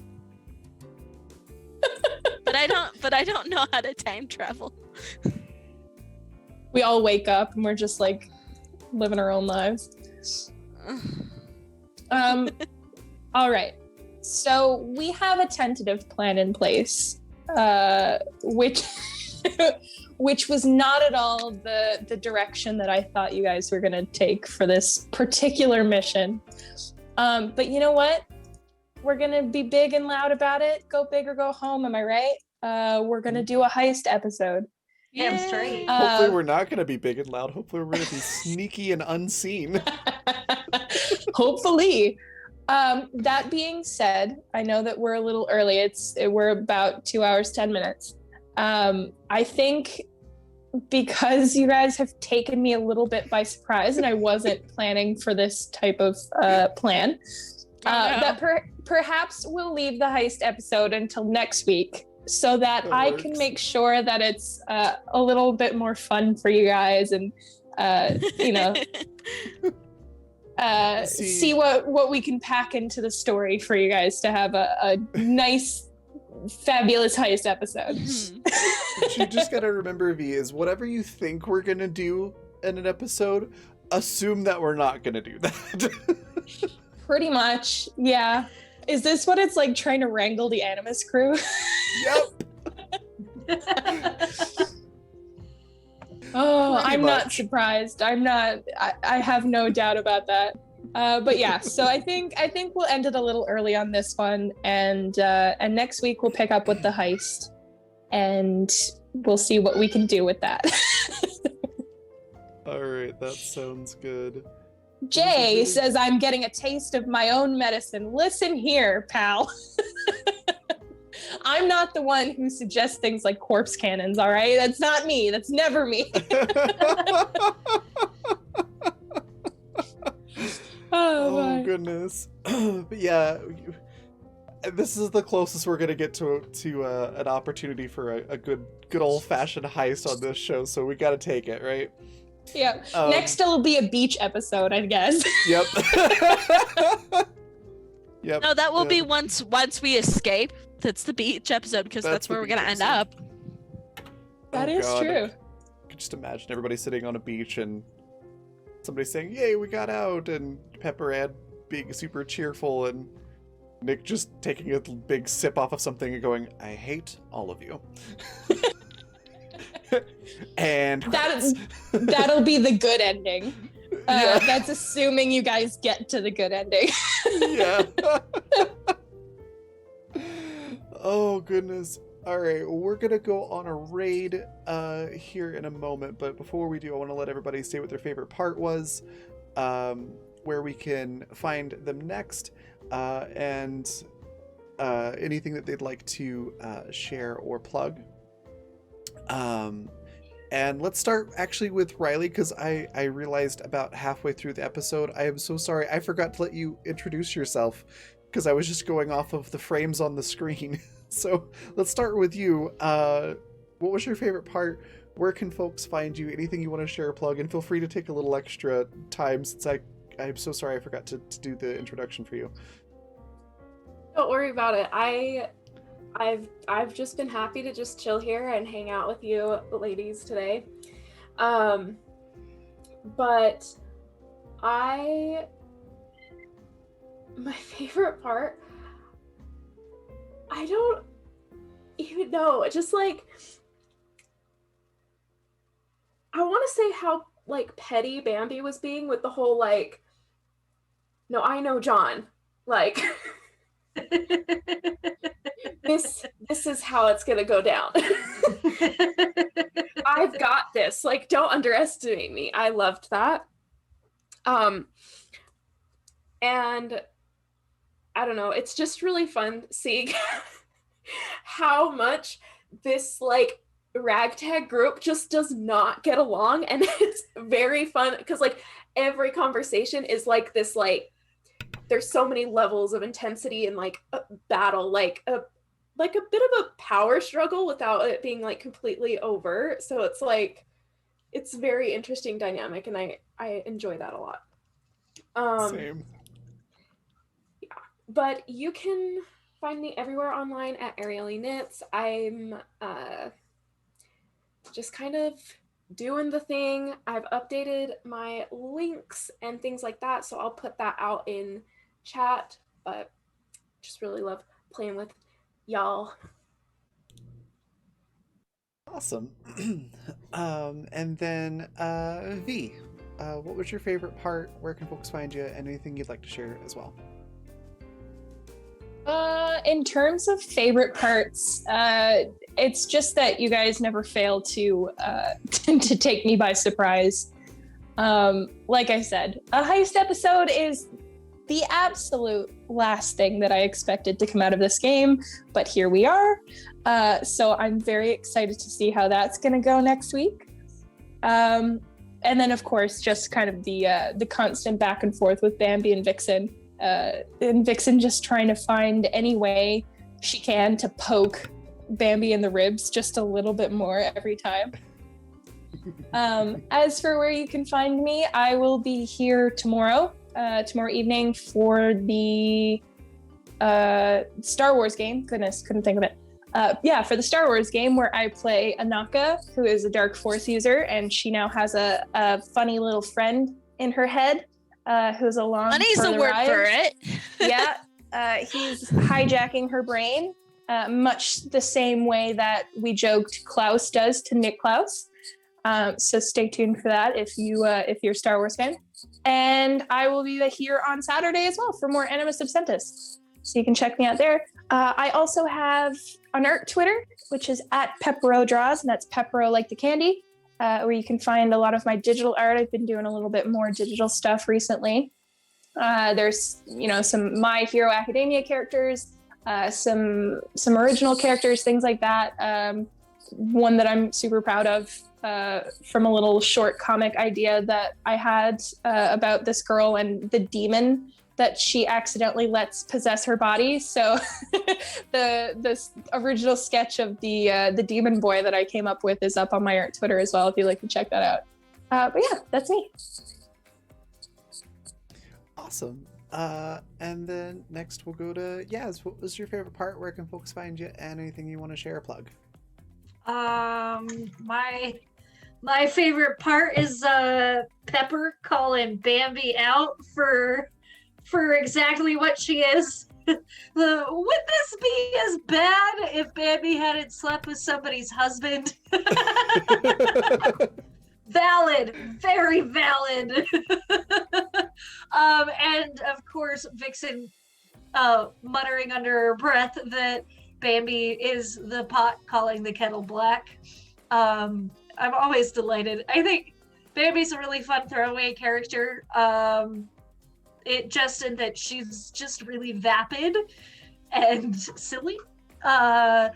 But I don't know how to time travel. We all wake up and we're just like living our own lives. All right. So we have a tentative plan in place, which which was not at all the direction that I thought you guys were gonna take for this particular mission. But you know what? We're gonna be big and loud about it. Go big or go home, am I right? We're gonna do a heist episode. Damn straight. Hopefully we're not going to be big and loud. Hopefully we're going to be sneaky and unseen. Hopefully. That being said, I know that we're a little early. We're about 2 hours, 10 minutes. I think because you guys have taken me a little bit by surprise and I wasn't planning for this type of plan, that perhaps we'll leave the heist episode until next week so that I can make sure that it's a little bit more fun for you guys and, you know, see what we can pack into the story for you guys to have a nice, fabulous heist episode. What you just gotta remember, V, is whatever you think we're gonna do in an episode, assume that we're not gonna do that. Pretty much, yeah. Is this what it's like trying to wrangle the Animus crew? Yep. Oh, Pretty I'm not much. surprised. I have no doubt about that. But yeah, so I think we'll end it a little early on this one, and next week we'll pick up with the heist, and we'll see what we can do with that. All right, that sounds good. Jay says I'm getting a taste of my own medicine. Listen here, pal. I'm not the one who suggests things like corpse cannons, all right? That's not me. That's never me. Oh my. goodness. But yeah, this is the closest we're gonna get to an opportunity for a good old-fashioned heist on this show, so we gotta take it, right? Yeah. Next it'll be a beach episode, I guess. Yep. Yep. No, that will be once we escape. That's the beach episode because that's the where we're beach gonna end episode. up. That Oh, is God. true. I could just imagine everybody sitting on a beach and somebody saying, "Yay, we got out!" and Pepper Ann being super cheerful and Nick just taking a big sip off of something and going, "I hate all of you." And That'll be the good ending. Yeah. That's assuming you guys get to the good ending. Yeah. Oh goodness. All right, we're gonna go on a raid here in a moment, but before we do, I want to let everybody say what their favorite part was, where we can find them next, and anything that they'd like to share or plug. And let's start actually with Riley, because I realized about halfway through the episode, I am so sorry, I forgot to let you introduce yourself, because I was just going off of the frames on the screen. So let's start with you. What was your favorite part? Where can folks find you? Anything you want to share or plug? And feel free to take a little extra time, since I'm so sorry I forgot to do the introduction for you. Don't worry about it. I've just been happy to just chill here and hang out with you ladies today. But my favorite part, I don't even know. It's just like, I want to say how like petty Bambi was being with the whole like, no, I know John. Like this is how it's gonna go down. I've got this. Like, don't underestimate me. I loved that. And I don't know, it's just really fun seeing how much this like ragtag group just does not get along, and it's very fun because like every conversation is like this, like there's so many levels of intensity and like a battle, like a bit of a power struggle without it being like completely overt. So it's like, it's very interesting dynamic, and I enjoy that a lot. Same. But you can find me everywhere online at Ariely Knits. I'm just kind of doing the thing. I've updated my links and things like that, so I'll put that out in chat. But just really love playing with y'all. Awesome. And then V, what was your favorite part? Where can folks find you? And anything you'd like to share as well? In terms of favorite parts, it's just that you guys never fail to to take me by surprise. Like I said, a heist episode is the absolute last thing that I expected to come out of this game, but here we are. So I'm very excited to see how that's going to go next week. And then, of course, just kind of the constant back and forth with Bambi and Vixen. And Vixen just trying to find any way she can to poke Bambi in the ribs just a little bit more every time. As for where you can find me, I will be here tomorrow evening for the Star Wars game. Goodness, couldn't think of it. For the Star Wars game where I play Anaka, who is a Dark Force user, and she now has a funny little friend in her head who's along Funny's for a the word ride. for it. Yeah, he's hijacking her brain, much the same way that we joked Klaus does to Nick Klaus. So stay tuned for that if you're a Star Wars fan. And I will be here on Saturday as well for more Animus Absentus. So you can check me out there. I also have an art Twitter, which is at Pepero Draws, and that's Pepero like the candy, where you can find a lot of my digital art. I've been doing a little bit more digital stuff recently. There's, some My Hero Academia characters, some original characters, things like that. One that I'm super proud of, from a little short comic idea that I had about this girl and the demon that she accidentally lets possess her body. So the original sketch of the demon boy that I came up with is up on my art Twitter as well, if you'd like to check that out. But yeah, that's me. Awesome. And then next we'll go to Yaz. What was your favorite part? Where can folks find you? And anything you want to share or plug? My favorite part is Pepper calling Bambi out for exactly what she is. Would this be as bad if Bambi hadn't slept with somebody's husband? Valid, very valid. And of course, Vixen muttering under her breath that Bambi is the pot calling the kettle black. I'm always delighted. I think Bambi's a really fun throwaway character. It just in that she's just really vapid and silly. But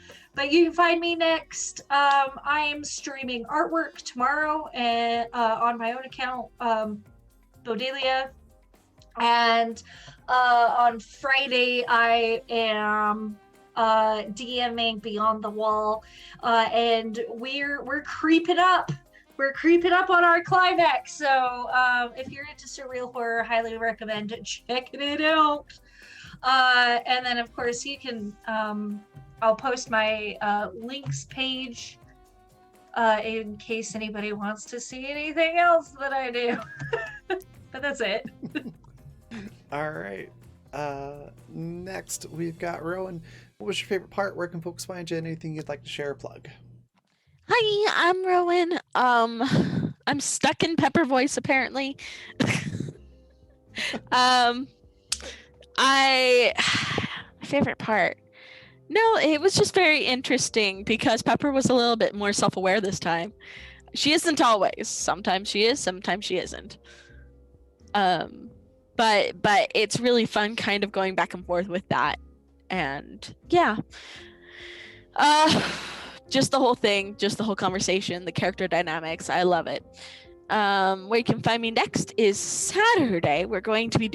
you can find me next. I'm streaming artwork tomorrow and on my own account, Bodelia. And on Friday, I am DMing Beyond the Wall, and we're creeping up. We're creeping up on our climax. So if you're into surreal horror, highly recommend checking it out. And then, of course, you can. I'll post my links page in case anybody wants to see anything else that I do. But that's it. All right. Next, we've got Rowan. What was your favorite part? Where can folks find you? Anything you'd like to share or plug? Hi, I'm Rowan. I'm stuck in Pepper voice apparently. My favorite part. No, it was just very interesting because Pepper was a little bit more self-aware this time. She isn't always. Sometimes she is, sometimes she isn't. But it's really fun kind of going back and forth with that. And yeah. Just the whole thing, just the whole conversation, the character dynamics. I love it. Where you can find me next is Saturday. We're going to be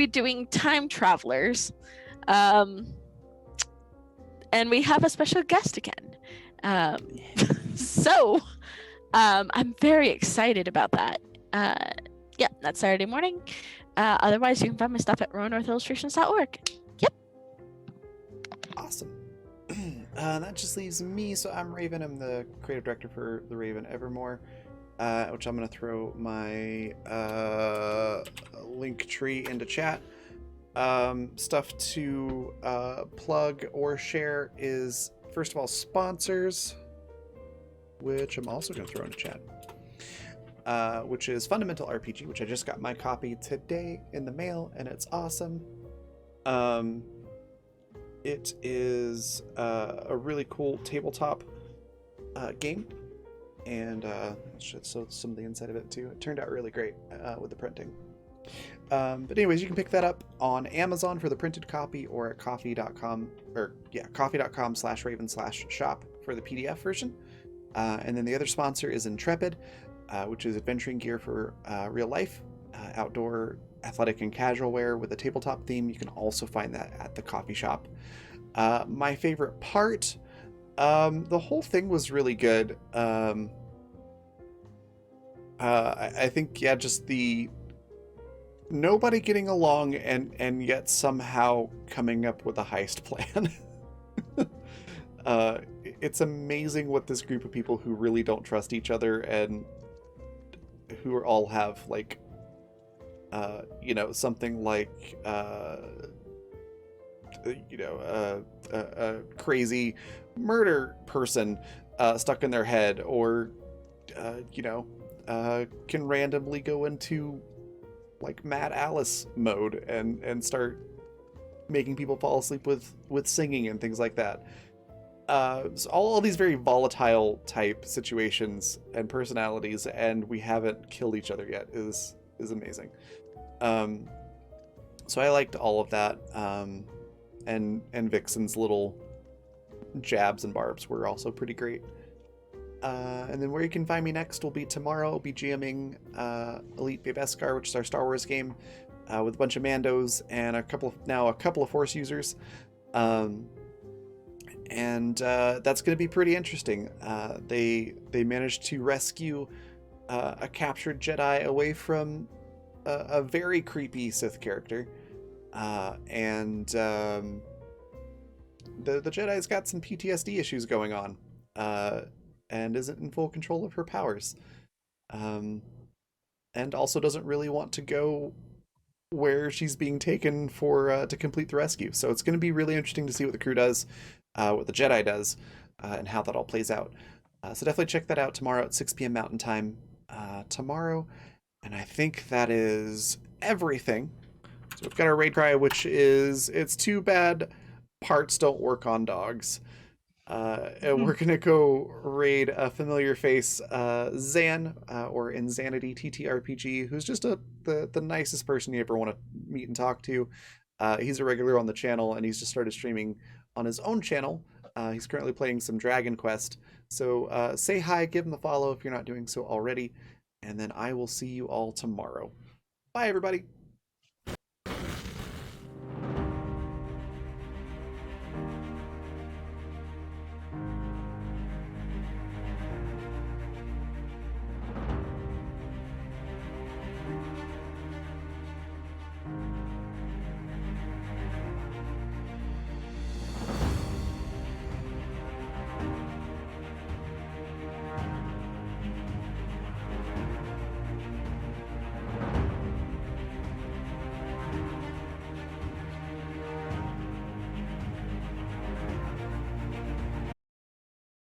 doing Time Travelers. And we have a special guest again. So I'm very excited about that. Yeah, that's Saturday morning. Otherwise, you can find my stuff at rowannorthillustrations.org. Yep. Awesome. That just leaves me. So I'm Raven. I'm the creative director for The Raven Evermore, which I'm going to throw my link tree into chat. Stuff to plug or share is, first of all, sponsors, which I'm also going to throw into chat, which is Fundamental RPG, which I just got my copy today in the mail, and it's awesome. It is a really cool tabletop game, and so some of the inside of it too. It turned out really great with the printing. But anyways, you can pick that up on Amazon for the printed copy, or at coffee.com/raven/shop for the PDF version. And then the other sponsor is Intrepid, which is adventuring gear for real life, outdoor athletic and casual wear with a tabletop theme. You can also find that at the coffee shop. My favorite part, the whole thing was really good. I think, yeah, just the nobody getting along and yet somehow coming up with a heist plan. It's amazing what this group of people who really don't trust each other and who all have like something like a crazy murder person stuck in their head, or can randomly go into like Mad Alice mode and start making people fall asleep with singing and things like that. So all these very volatile type situations and personalities, and we haven't killed each other yet is amazing. So I liked all of that. And Vixen's little jabs and barbs were also pretty great. And then where you can find me next will be tomorrow. I'll be GMing Elite Beskar, which is our Star Wars game, with a bunch of Mandos and a couple of Force users. And that's going to be pretty interesting. They managed to rescue a captured Jedi away from a very creepy Sith character. And the Jedi's got some PTSD issues going on, and isn't in full control of her powers, and also doesn't really want to go where she's being taken for to complete the rescue. So it's going to be really interesting to see what the crew does, what the Jedi does, and how that all plays out. So definitely check that out tomorrow at 6 p.m. Mountain Time tomorrow. And I think that is everything. So we've got our raid cry, which is, it's too bad parts don't work on dogs. And we're gonna go raid a familiar face, Zan, or Insanity TTRPG, who's just the nicest person you ever want to meet and talk to. He's a regular on the channel, and he's just started streaming on his own channel. He's currently playing some Dragon Quest. So say hi, give him a follow if you're not doing so already, and then I will see you all tomorrow. Bye, everybody.